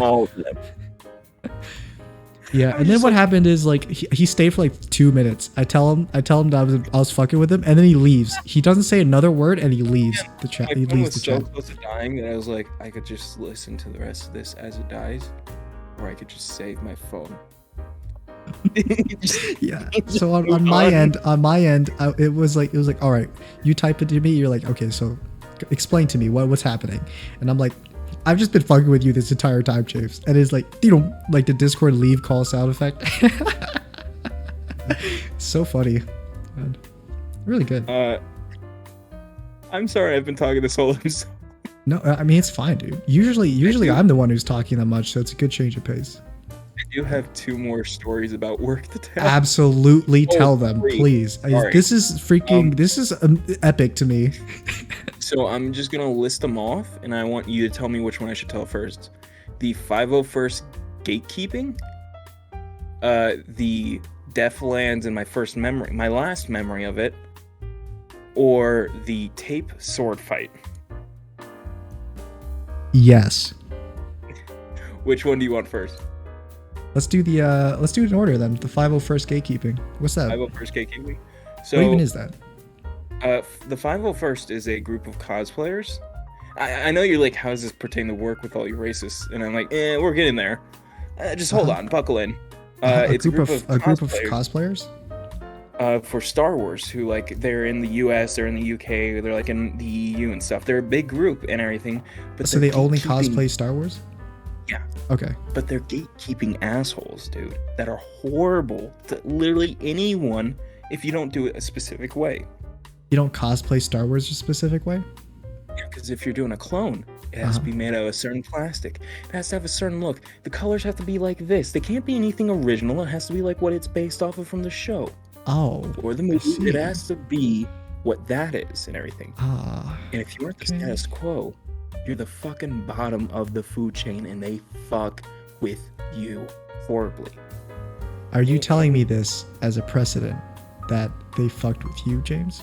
Yeah, and then what happened is like he stayed for like 2 minutes. I tell him that I was fucking with him, and then he leaves. He doesn't say another word, and he leaves the chat. He leaves the chat. So close to dying that I was like, I could just listen to the rest of this as it dies, or I could just save my phone. Yeah. So on my end, it was like, all right, you type it to me. You're like, okay, so explain to me what's happening, and I'm like, I've just been fucking with you this entire time, James. And it's like, like the Discord leave call sound effect. So funny. Man. Really good. I'm sorry I've been talking this whole episode. No, I mean, it's fine, dude. Usually I'm the one who's talking that much, so it's a good change of pace. I do have 2 more stories about work to tell. Absolutely tell them, 3. please. This is freaking, this is epic to me. So I'm just going to list them off, and I want you to tell me which one I should tell first. The 501st gatekeeping, the Deaf Lands in my last memory of it, or the tape sword fight. Yes. Which one do you want first? Let's do it in order then. The 501st gatekeeping. What's that? 501st gatekeeping. So what even is that? The 501st is a group of cosplayers. I know you're like, how does this pertain to work with all your racists? And I'm like, we're getting there. Just hold on, buckle in. It's a group of cosplayers. For Star Wars, who like they're in the US, they're in the UK, they're like in the EU and stuff. They're a big group and everything. But so they only cosplay Star Wars? Yeah. Okay. But they're gatekeeping assholes, dude, that are horrible to literally anyone if you don't do it a specific way. You don't cosplay Star Wars a specific way? Yeah, because if you're doing a clone, it has to be made out of a certain plastic. It has to have a certain look. The colors have to be like this. They can't be anything original. It has to be like what it's based off of from the show. Oh. Or the movie. It has to be what that is and everything. Ah. And if you aren't the status quo, you're the fucking bottom of the food chain, and they fuck with you horribly. Are you telling me this as a precedent that they fucked with you, James?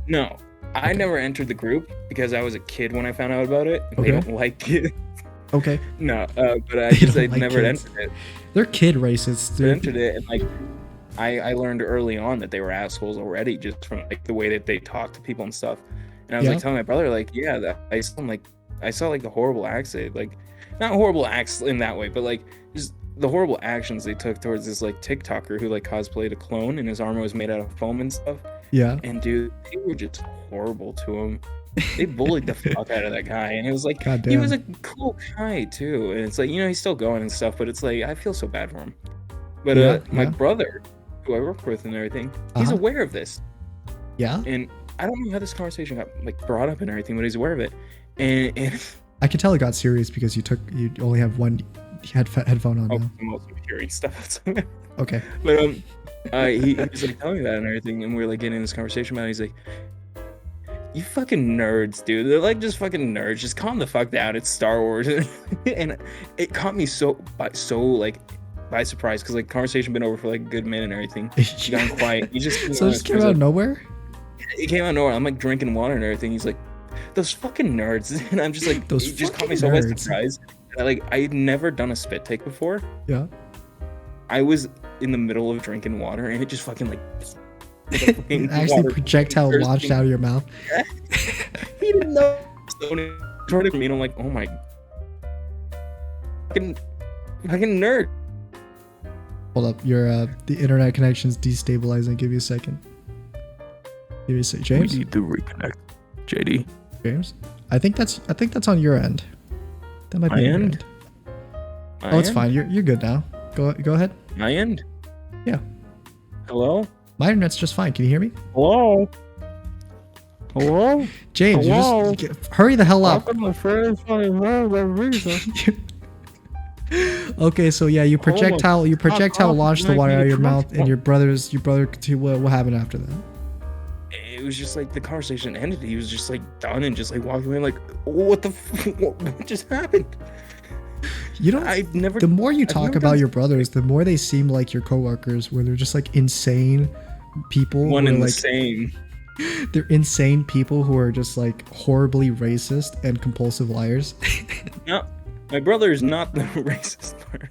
No, I Okay. never entered the group because I was a kid when I found out about it. They Okay. don't like kids. Okay. No, but They I don't like never kids. entered it. They're kid racists, I dude. entered it, and like I learned early on that they were assholes already, just from like the way that they talk to people and stuff. And I was Yeah. like telling my brother, like, yeah, that I saw like the horrible acts, like not horrible acts in that way, but like just the horrible actions they took towards this like TikToker who like cosplayed a clone and his armor was made out of foam and stuff. Yeah. And dude, they were just horrible to him. They bullied the fuck out of that guy, and it was like God he was damn. a cool guy too. And it's like, he's still going and stuff, but it's like I feel so bad for him. But Yeah. my Yeah. brother, who I work with and everything, he's Uh-huh. aware of this. Yeah. And I don't know how this conversation got like brought up and everything, but he's aware of it. And I could tell it got serious because you only have one headphone on oh, now. I'm also hearing stuff outside. Okay. But he was like telling me that and everything, and we were like getting in this conversation about it. He's like, "You fucking nerds, dude. They're like just fucking nerds. Just calm the fuck down. It's Star Wars." And it caught me by surprise because like conversation been over for like a good minute and everything. He got quiet. He just So it just came out of nowhere? it came out of nowhere. I'm like drinking water and everything. He's like, "Those fucking nerds," and I'm just like, Those it just caught me fucking so by nerds. surprise. And I'd never done a spit take before. Yeah. I was in the middle of drinking water and it just fucking like a It fucking actually water projectile bursting. launched out of your mouth. He didn't know. So he turned to me and I'm like, oh my fucking nerd. Hold up, your the internet connection's destabilizing. Give me a second. Give me a second, James. need to reconnect, JD. James, I think that's on your end. That might be My on your end? Oh, it's fine. You're good now. Go ahead. My end? Yeah. Hello? My internet's just fine. Can you hear me? Hello? Hello? James, Hello? you just hurry the hell up. Welcome to Friends Funny Reason. Okay, so yeah, you projectile launched the water out of your mouth, and your brother what happened after that? It was just like the conversation ended. He was just like done and just like walking away like, what the what just happened? You don't. I've never. The more you I've talk never about done your brothers, the more they seem like your coworkers, where they're just like insane people. one who are, and the like, same. They're insane people who are just like horribly racist and compulsive liars. No, my brother is not the racist part.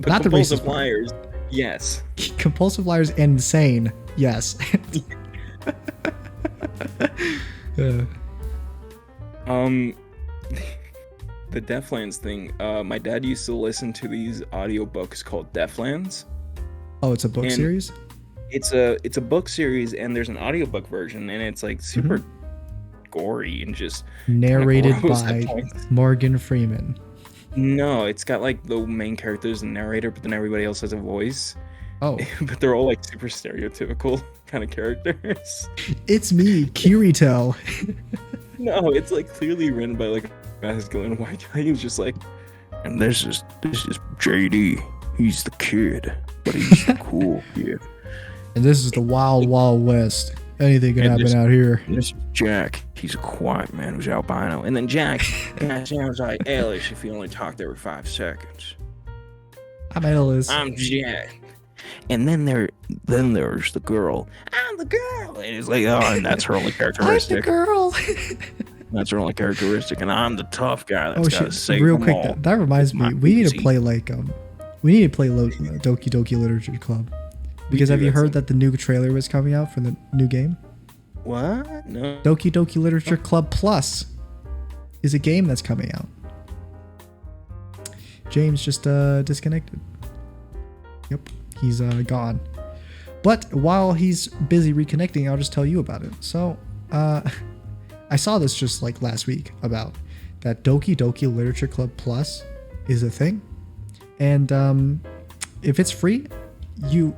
But Not the compulsive racist part. liars, yes. Compulsive liars and insane. Yes. Yeah. The Deaflands thing. My dad used to listen to these audiobooks called Deaflands. Oh, it's a book And- series? It's a book series and there's an audiobook version and it's like super gory and just Narrated gross at by points. Morgan Freeman. No, it's got like the main character is the narrator, but then everybody else has a voice. Oh, But they're all like super stereotypical kind of characters. it's me, Kirito. No, it's like clearly written by like a masculine white guy. He was just like, and this is JD. He's the kid, but he's the cool kid. And this is the wild, wild west. Anything can And happen this- out here. And this is Jack. He's a quiet man who's albino. And then Jack, that sounds like Ellis if he only talked every 5 seconds. I'm Ellis. I'm Jack. And then there's the girl. I'm the girl. And it's like, oh, and that's her only I'm the characteristic. girl. That's her only characteristic. And I'm the tough guy that's Oh got to shit! save Real them quick, all. that reminds me. My We need to Uzi. play Doki Doki Literature Club. Because do, have you that's heard it. that the new trailer was coming out for the new game? What? No. Doki Doki Literature Club Plus is a game that's coming out. James just disconnected. Yep, he's gone. But while he's busy reconnecting, I'll just tell you about it. So, I saw this just like last week about that Doki Doki Literature Club Plus is a thing. And if it's free,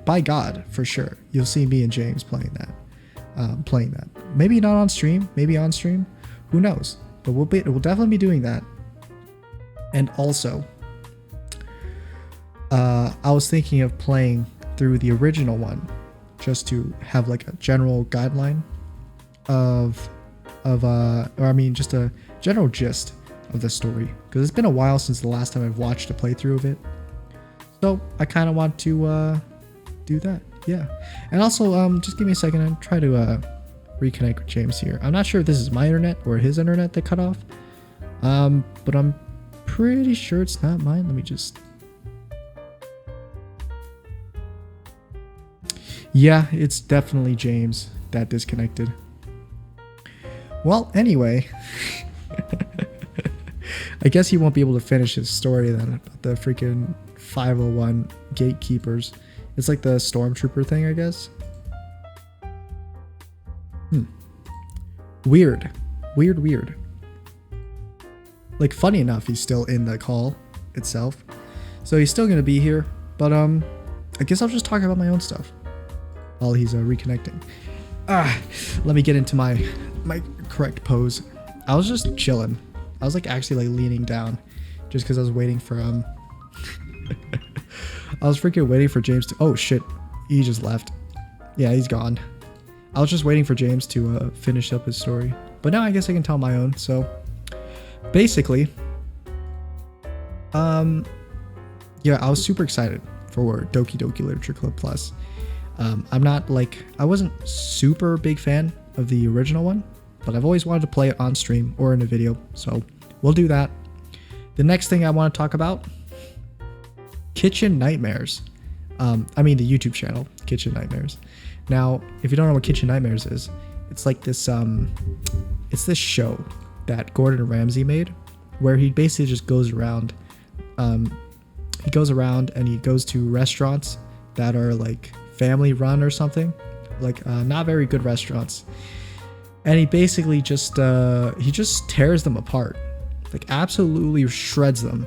by God, for sure, you'll see me and James playing that. Maybe not on stream, maybe on stream. Who knows? But we'll definitely be doing that. And also, I was thinking of playing through the original one, just to have like a general guideline just a general gist of the story. Because it's been a while since the last time I've watched a playthrough of it. So I kind of want to do that. Yeah. And also, just give me a second and try to reconnect with James here. I'm not sure if this is my internet or his internet that cut off. But I'm pretty sure it's not mine. Let me just... Yeah, it's definitely James that disconnected. Well, anyway, I guess he won't be able to finish his story then about the freaking 501 gatekeepers. It's like the stormtrooper thing, I guess. Weird. Weird. Like, funny enough, he's still in the call itself. So he's still going to be here. But, I guess I'll just talk about my own stuff while he's reconnecting. Let me get into my correct pose. I was just chilling. I was like actually like leaning down just because I was waiting for I was freaking waiting for James to... Oh shit, he just left. Yeah, he's gone. I was just waiting for James to finish up his story. But now I guess I can tell my own. So basically, yeah, I was super excited for Doki Doki Literature Club Plus. I wasn't super big fan of the original one, but I've always wanted to play it on stream or in a video, so we'll do that. The next thing I want to talk about, Kitchen Nightmares. I mean the YouTube channel, Kitchen Nightmares. Now, if you don't know what Kitchen Nightmares is, it's like this, it's this show that Gordon Ramsay made, where he basically just goes around, and he goes to restaurants that are like family run or something, like not very good restaurants, and he basically just tears them apart, like absolutely shreds them,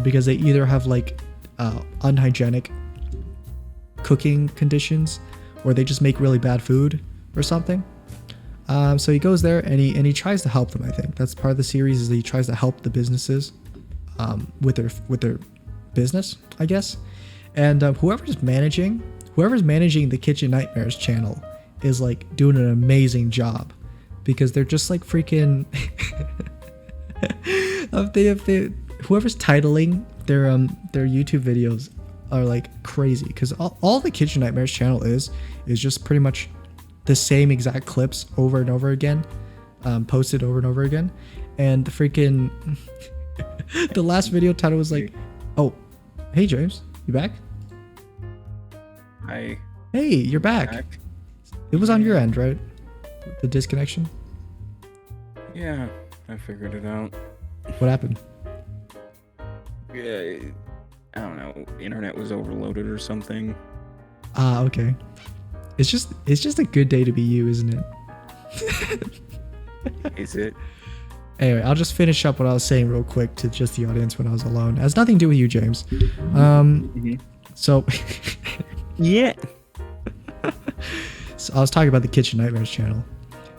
because they either have like unhygienic cooking conditions or they just make really bad food or something. So he goes there and he tries to help them. I think that's part of the series, is that he tries to help the businesses with their business, I guess. And whoever's managing the Kitchen Nightmares channel is like doing an amazing job, because they're just like freaking whoever's titling their YouTube videos are like crazy, because all the Kitchen Nightmares channel is just pretty much the same exact clips over and over again, posted over and over again. And the freaking the last video title was like, oh, hey James, you back? Hi. Hey, you're back. It was on your end, right? The disconnection? Yeah, I figured it out. What happened? Yeah, I don't know. Internet was overloaded or something. Ah, okay. It's just a good day to be you, isn't it? Is it? Anyway, I'll just finish up what I was saying real quick to just the audience when I was alone. It has nothing to do with you, James. So yeah. So I was talking about the Kitchen Nightmares channel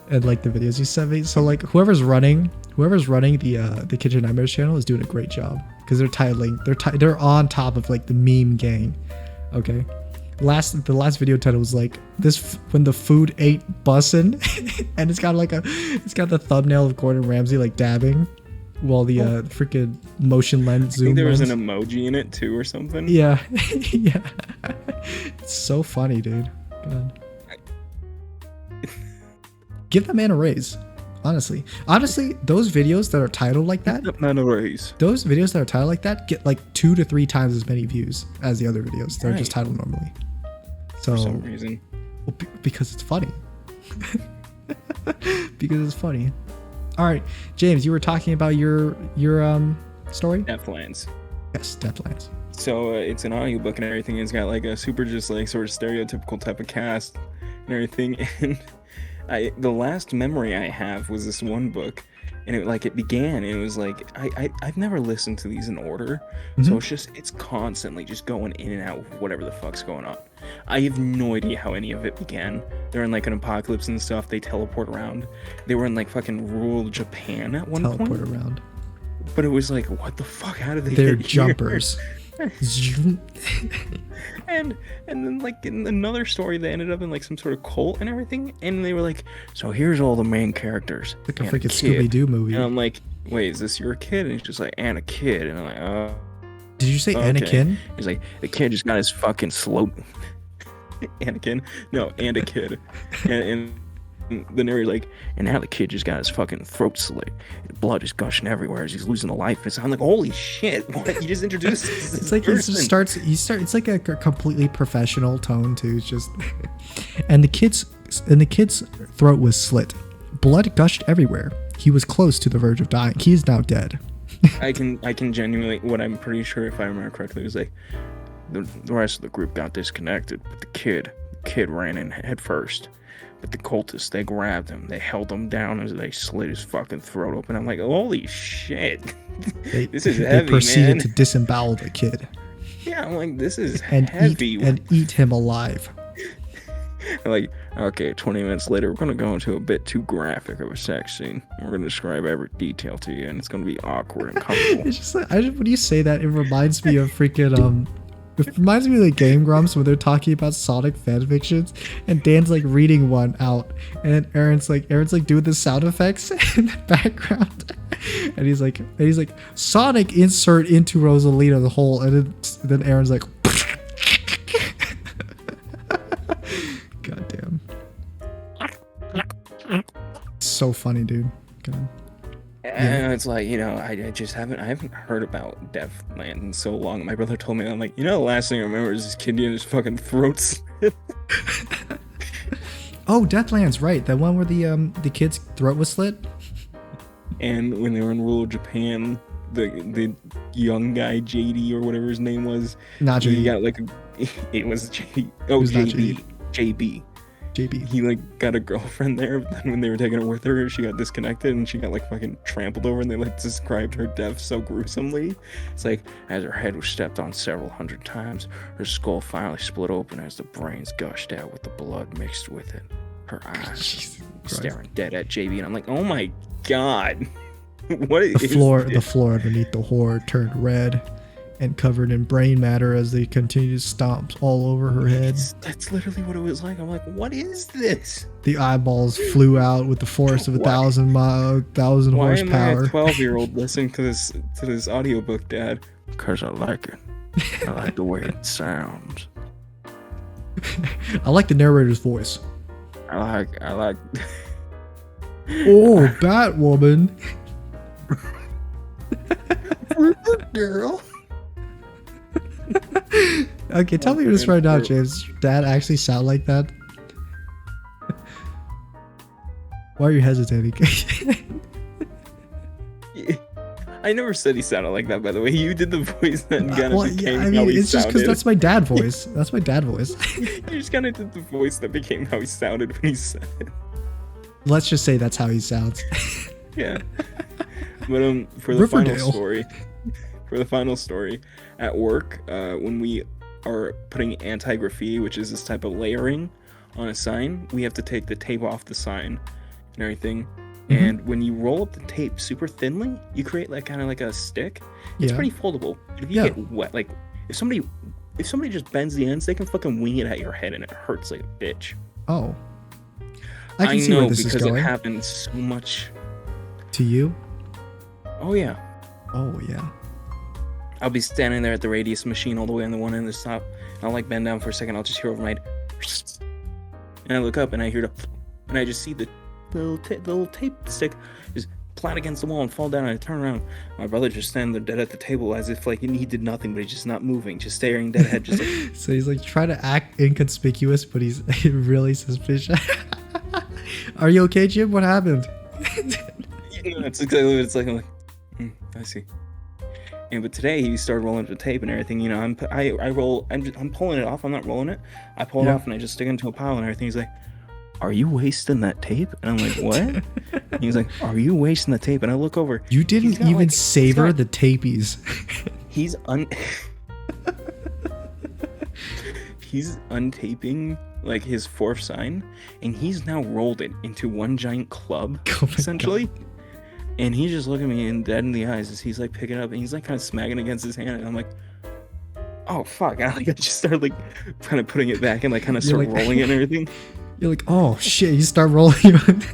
and like the videos you sent me. So like whoever's running the Kitchen Nightmares channel is doing a great job, because they're on top of like the meme gang. Okay. The last video title was like this: when the food ate bussin', and it's got the thumbnail of Gordon Ramsay like dabbing while the freaking motion lens zoom. I think there was lens. an emoji in it too or something. Yeah. Yeah. It's so funny, dude. God. Give that man a raise. Honestly, those videos that are titled like that, those videos that are titled like that get like 2 to 3 times as many views as the other videos that are just titled normally. So, for some reason. Well, because it's funny. Because it's funny. All right, James, you were talking about your story? Deathlands. Yes, Deathlands. So it's an audiobook and everything. It's got like a super just like sort of stereotypical type of cast and everything. And the last memory I have was this one book, and it began, and it was like I've never listened to these in order, so it's constantly just going in and out of whatever the fuck's going on. I have no idea how any of it began. They're in like an apocalypse and stuff. They teleport around. They were in like fucking rural Japan at one point. Teleport around. But it was like, what the fuck? How did they? They're get here? jumpers. and then like in another story, they ended up in like some sort of cult and everything, and they were like, so here's all the main characters, like a freaking Scooby-Doo movie. And I'm like, wait, is this your kid? And he's just like, and a kid. And I'm like, oh, did you say okay. Anakin? He's like, the kid just got his fucking slow. Anakin, no, and a kid, and the narrator like, and now the kid just got his fucking throat slit, blood is gushing everywhere as he's losing the life. And I'm like, holy shit! What you just introduced? It's like it just starts. It's like a completely professional tone too. It's just, and the kid's throat was slit, blood gushed everywhere. He was close to the verge of dying. He is now dead. I can genuinely, what I'm pretty sure, if I remember correctly, was like the rest of the group got disconnected, but the kid ran in head first. But the cultists, they grabbed him, they held him down as they slit his fucking throat open. I'm like, holy shit, this is heavy, They proceeded man. to disembowel the kid. Yeah, I'm like, this is and heavy. Eat him alive. Like, okay, 20 minutes later, we're gonna go into a bit too graphic of a sex scene. We're gonna describe every detail to you, and it's gonna be awkward and comfortable. It's just like, when you say that, it reminds me of freaking It reminds me of the Game Grumps when they're talking about Sonic fan fictions, and Dan's like reading one out, and then Aaron's like doing the sound effects in the background, and he's like Sonic insert into Rosalina the hole, and then Aaron's like, God damn, so funny, dude. God. And it's like, you know, I haven't heard about Deathland in so long. My brother told me, I'm like, you know, the last thing I remember is this kid getting his fucking throat slit. Oh, Deathland's right. That one where the kid's throat was slit. And when they were in rule of Japan, the young guy JD or whatever his name was, not JD. He got like it was JD. Oh, JB. He like got a girlfriend there, but then when they were taking her with her, she got disconnected and she got like fucking trampled over, and they like described her death so gruesomely. It's like, as her head was stepped on several hundred times, her skull finally split open as the brains gushed out with the blood mixed with it. Her eyes staring dead at JB, and I'm like, oh my god. What is the floor underneath the whore turned red and covered in brain matter as they continued to stomp all over her head. That's literally what it was like. I'm like, what is this? The eyeballs flew out with the force of 1,000 horsepower. Why am I a 12-year-old listening to this audiobook, Dad? Because I like it. I like the way it sounds. I like the narrator's voice. I like. Oh, Batwoman. Girl. Okay, tell me this right now, James. Does Dad actually sound like that? Why are you hesitating? I never said he sounded like that, by the way. You did the voice that kind of became how he sounded. It's just because that's my dad voice. That's my dad voice. You just kind of did the voice that became how he sounded when he said it. Let's just say that's how he sounds. Yeah. But for the final story, at work, when we are putting anti-graffiti, which is this type of layering on a sign, we have to take the tape off the sign and everything. Mm-hmm. And when you roll up the tape super thinly, you create like kind of like a stick. It's pretty foldable. But if you get wet, like if somebody just bends the ends, they can fucking wing it at your head and it hurts like a bitch. Oh. I can see where this is going. Because it happens so much. To you? Oh yeah. Oh yeah. I'll be standing there at the radius machine all the way on the one end of the top. I'll like bend down for a second. I'll just hear over my head, and I look up and I hear and I just see the little tape stick just plat against the wall and fall down. And I turn around. My brother just standing there dead at the table as if like he did nothing, but he's just not moving, just staring dead ahead. Just like... So he's like trying to act inconspicuous, but he's really suspicious. Are you okay, Jim? What happened? That's exactly what it's like. I'm like, I see. And but today he started rolling up the tape and everything. You know, I'm pulling it off. I'm not rolling it. I pull it off and I just stick it into a pile and everything. He's like, "Are you wasting that tape?" And I'm like, "What?" He's like, "Are you wasting the tape?" And I look over. You didn't even savor the tapies. He's untaping like his fourth sign, and he's now rolled it into one giant club, essentially. God. And he's just looking at me and dead in the eyes as he's like picking it up, and he's like kind of smacking against his hand, and I'm like, oh fuck. I just started like kind of putting it back and like kind of start rolling it and everything. You're like, oh shit, you start rolling. And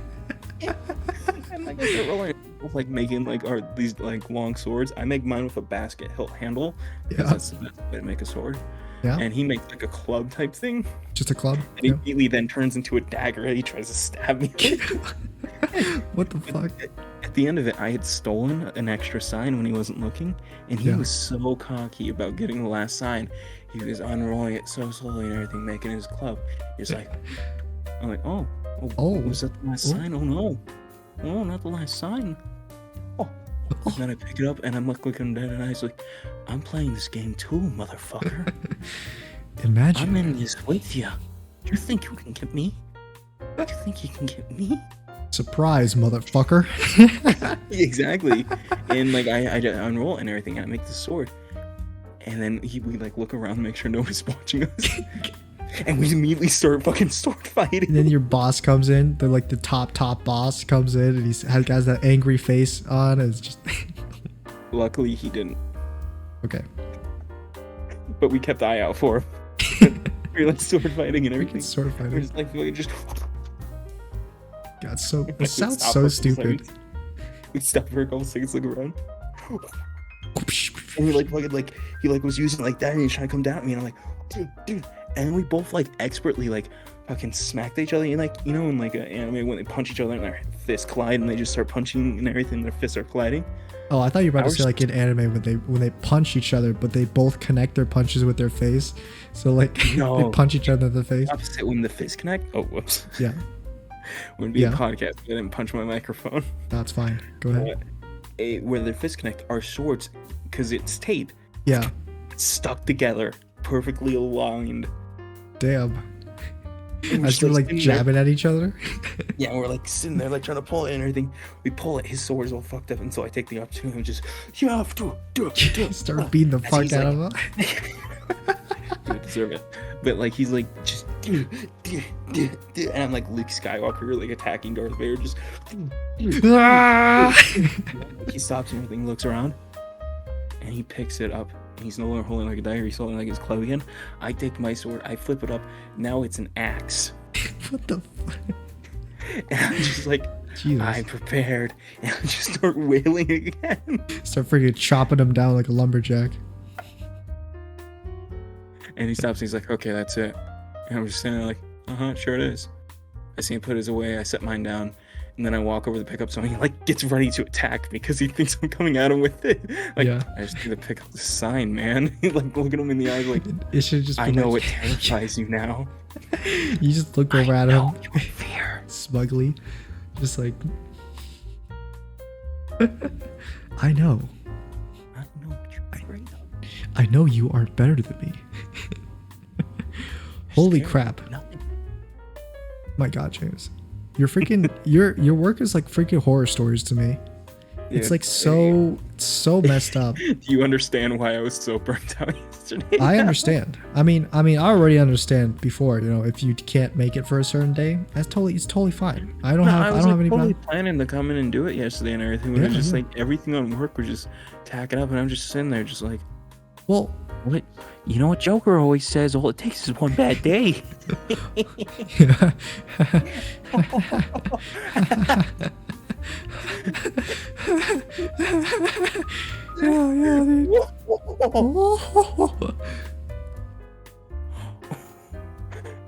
like I start rolling. both like making like these like long swords. I make mine with a basket hilt handle because Yeah. that's the best way to make a sword. Yeah. And he makes like a club type thing, Just a club. and immediately then turns into a dagger. And he tries to stab me. What the fuck? At the end of it, I had stolen an extra sign when he wasn't looking, and he Yeah. was so cocky about getting the last sign. He was unrolling it so slowly and everything, making his club. He's like, I'm like, oh, Oh. was that the last Oh. sign? Oh no, oh, not the last sign. Oh. And then I pick it up and I'm like looking dead and I was like, I'm playing this game too, motherfucker. Imagine. I'm in this with you. You think you can get me? You think you can get me? Surprise, motherfucker. Exactly. And like I unroll it and everything, and I make the sword. And then we like look around and make sure nobody's watching us. And we immediately start fucking sword fighting. And then your boss comes in. They're like the top boss comes in, and has that angry face on. And it's just Luckily he didn't. okay. But we kept the eye out for him. We were like sword fighting and everything. Sort of We're funny. just like just God, so like, it sounds stop so for a stupid. second. We stopped for a couple seconds, look around. And we like fucking like he like was using like that and he's trying to come down at me and I'm like, dude. And then we both like expertly like fucking smacked each other and like you know in like an anime when they punch each other and their fists collide and they just start punching and everything, their fists are colliding. Oh, I thought you were about to Ours- say like in anime when they punch each other, but they both connect their punches with their face. So like they No. punch each other in the face. Opposite when the fists connect. Oh whoops. Yeah, Wouldn't be Yeah. a podcast. I didn't punch my microphone. that's fine. Go ahead. Where their fists connect, our swords, because it's tape, Yeah. stuck together, perfectly aligned. Damn. And we're As just, they're like sitting there- jabbing at each other. Yeah, we're like sitting there like trying to pull it and everything. We pull it, his sword's all fucked up, and so I take the opportunity and just you have to do it. Start beating the As fuck he's out like- of him. You deserve it. But like he's like just and I'm like Luke Skywalker like attacking Darth Vader just Ah! he stops and everything, looks around, and he picks it up. And he's no longer holding like a dagger, he's holding like his club again. I take my sword, I flip it up, now it's an axe. What the fuck? And I'm just like, Jesus. I'm prepared. And I just start wailing again. Start freaking chopping him down like a lumberjack. And he stops and he's like, okay, that's it. And I'm just standing there like, sure it is. I see him put his away, I set mine down, and then I walk over to pick up something. He like gets ready to attack because he thinks I'm coming at him with it. Like, Yeah. I just need to pick up the sign, man. He like look at him in the eyes like, It should just. I been know like- it terrifies you now. You just look over at know him your fear. smugly, just like. I know. I know what you're afraid of. I know you aren't better than me. Holy Scared of crap. Nothing. My God, James. Your freaking your work is like freaking horror stories to me. It's Yeah, like so messed up. Do you understand why I was so burnt out yesterday? I understand. I mean I already understand before, you know, if you can't make it for a certain day, it's totally fine. I don't No, have I I was don't have like any totally problem. planning to come in and do it yesterday and everything. But it was Yeah, just yeah. like everything on work was just tacking up, and I'm just sitting there, just like, Well, what? You know what Joker always says? All it takes is one bad day. yeah, dude.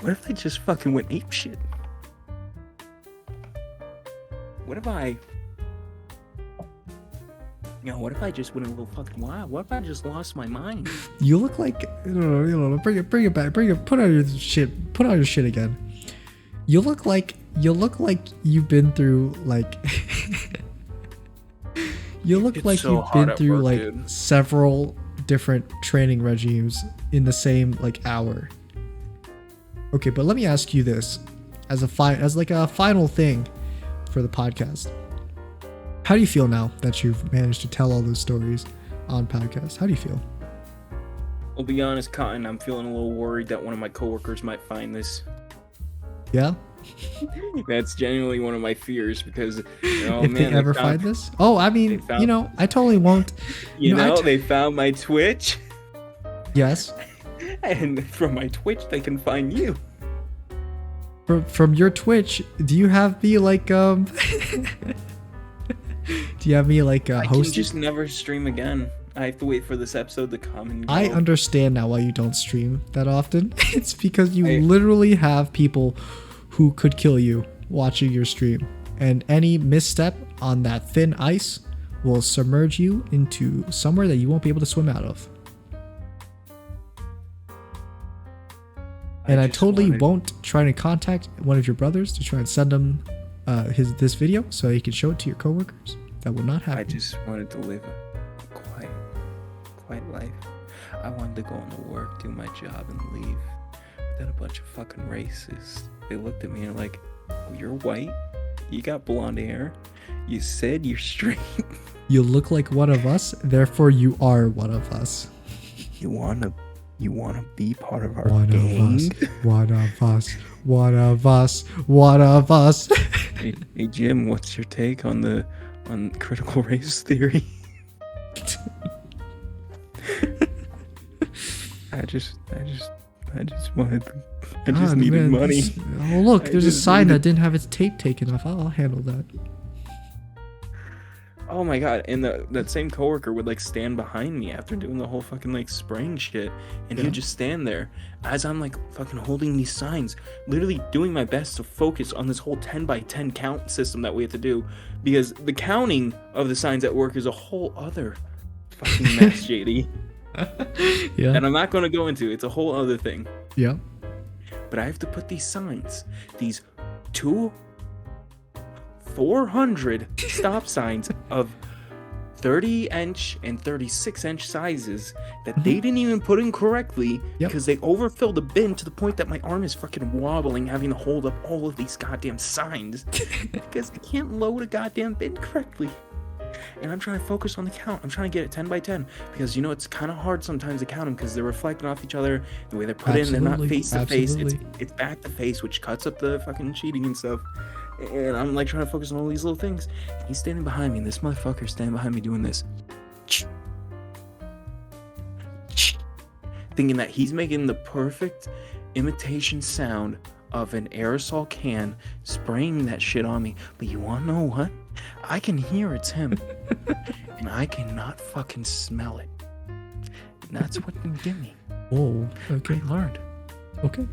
What if I just fucking went apeshit? What if I... what if I just went a little fucking wild? What if I just lost my mind? You look like bring it back, put on your shit again. You look like you've been through like you look It's like so you've hard been at through work, like dude. several different training regimes in the same like hour. Okay, but let me ask you this as a final thing for the podcast. How do you feel now that you've managed to tell all those stories on podcast? How do you feel? I'll be honest, Cotton, I'm feeling a little worried that one of my coworkers might find this. Yeah? That's genuinely one of my fears because, If they ever find this? Oh, I mean, they found- I totally won't. They found my Twitch, Yes. and from my Twitch they can find you. From your Twitch, do you have me like do Do you have me like I can hosting? just never stream again. I have to wait for this episode to come and go. I understand now why you don't stream that often. It's because you I- literally have people who could kill you watching your stream. And any misstep on that thin ice will submerge you into somewhere that you won't be able to swim out of. And I just totally wanted- won't try to contact one of your brothers to try and send him this video so he can show it to your coworkers. That will not happen. I just wanted to live a quiet life. I wanted to go into work, do my job, and leave. But then a bunch of fucking racists, they looked at me and were like, oh, you're white? You got blonde hair? You said you're straight? You look like one of us, therefore you are one of us. You wanna be part of our One gang? of us. One of us. One of us. One of us. Hey Jim, what's your take on critical race theory? I just wanted, I just God, needed man, money. Oh look, I there's a just sign needed- that didn't have its tape taken off. I'll handle that. Oh my god! And that same coworker would like stand behind me after doing the whole fucking like spraying shit, and he Yeah. would just stand there as I'm like fucking holding these signs, literally doing my best to focus on this whole 10 by 10 count system that we have to do, because the counting of the signs at work is a whole other fucking mess, JD. Yeah. And I'm not going to go into it. It's a whole other thing. Yeah. But I have to put these signs, these 400 stop signs of 30-inch and 36-inch sizes that they didn't even put in correctly. Yep. Because they overfilled the bin to the point that my arm is fucking wobbling having to hold up all of these goddamn signs because I can't load a goddamn bin correctly. And I'm trying to focus on the count. I'm trying to get it 10 by 10 because, you know, it's kind of hard sometimes to count them because they're reflecting off each other. The way they're put in, they're not Absolutely, face to face. absolutely. It's back to face, which cuts up the fucking cheating and stuff. And I'm like trying to focus on all these little things. He's standing behind me, and this motherfucker's standing behind me doing this. Thinking that he's making the perfect imitation sound of an aerosol can spraying that shit on me. But you wanna know what? I can hear it's him. And I cannot fucking smell it. And that's what they give me. Whoa. Okay. I learned. Okay.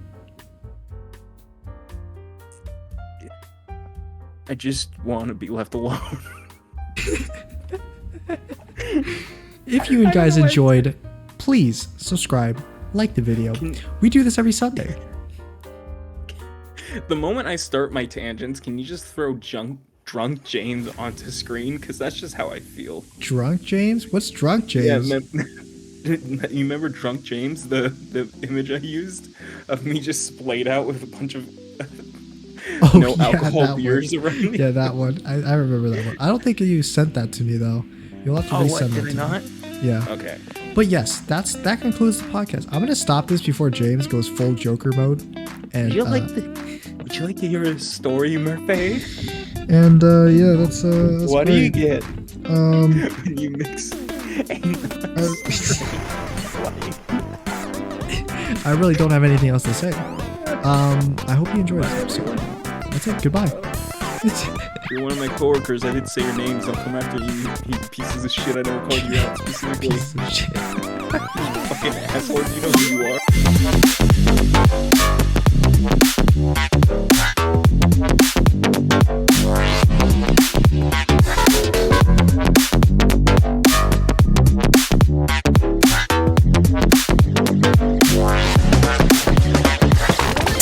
I just want to be left alone. If you guys enjoyed, please subscribe, like the video. We do this every Sunday. The moment I start my tangents, can you just throw drunk James onto screen? Because that's just how I feel. Drunk James? What's Drunk James? Yeah, you remember Drunk James, the image I used of me just splayed out with a bunch of Oh, no yeah, alcohol that beers one. around me? Yeah, that one. I remember that one. I don't think you sent that to me though. You'll have to Oh, what? resend Did I that to not? me. Yeah. Okay. But yes, that concludes the podcast. I'm gonna stop this before James goes full Joker mode. And Would you like to hear a story, Murphy? And yeah, that's What do you great. get Um when you mix I really don't have anything else to say. I hope you enjoyed this episode. That's it. Goodbye. You're one of my coworkers. I didn't say your names. I'll come after you, you pieces of shit. I never called you out specifically. Piece of shit. Fucking assholes. You know who you are.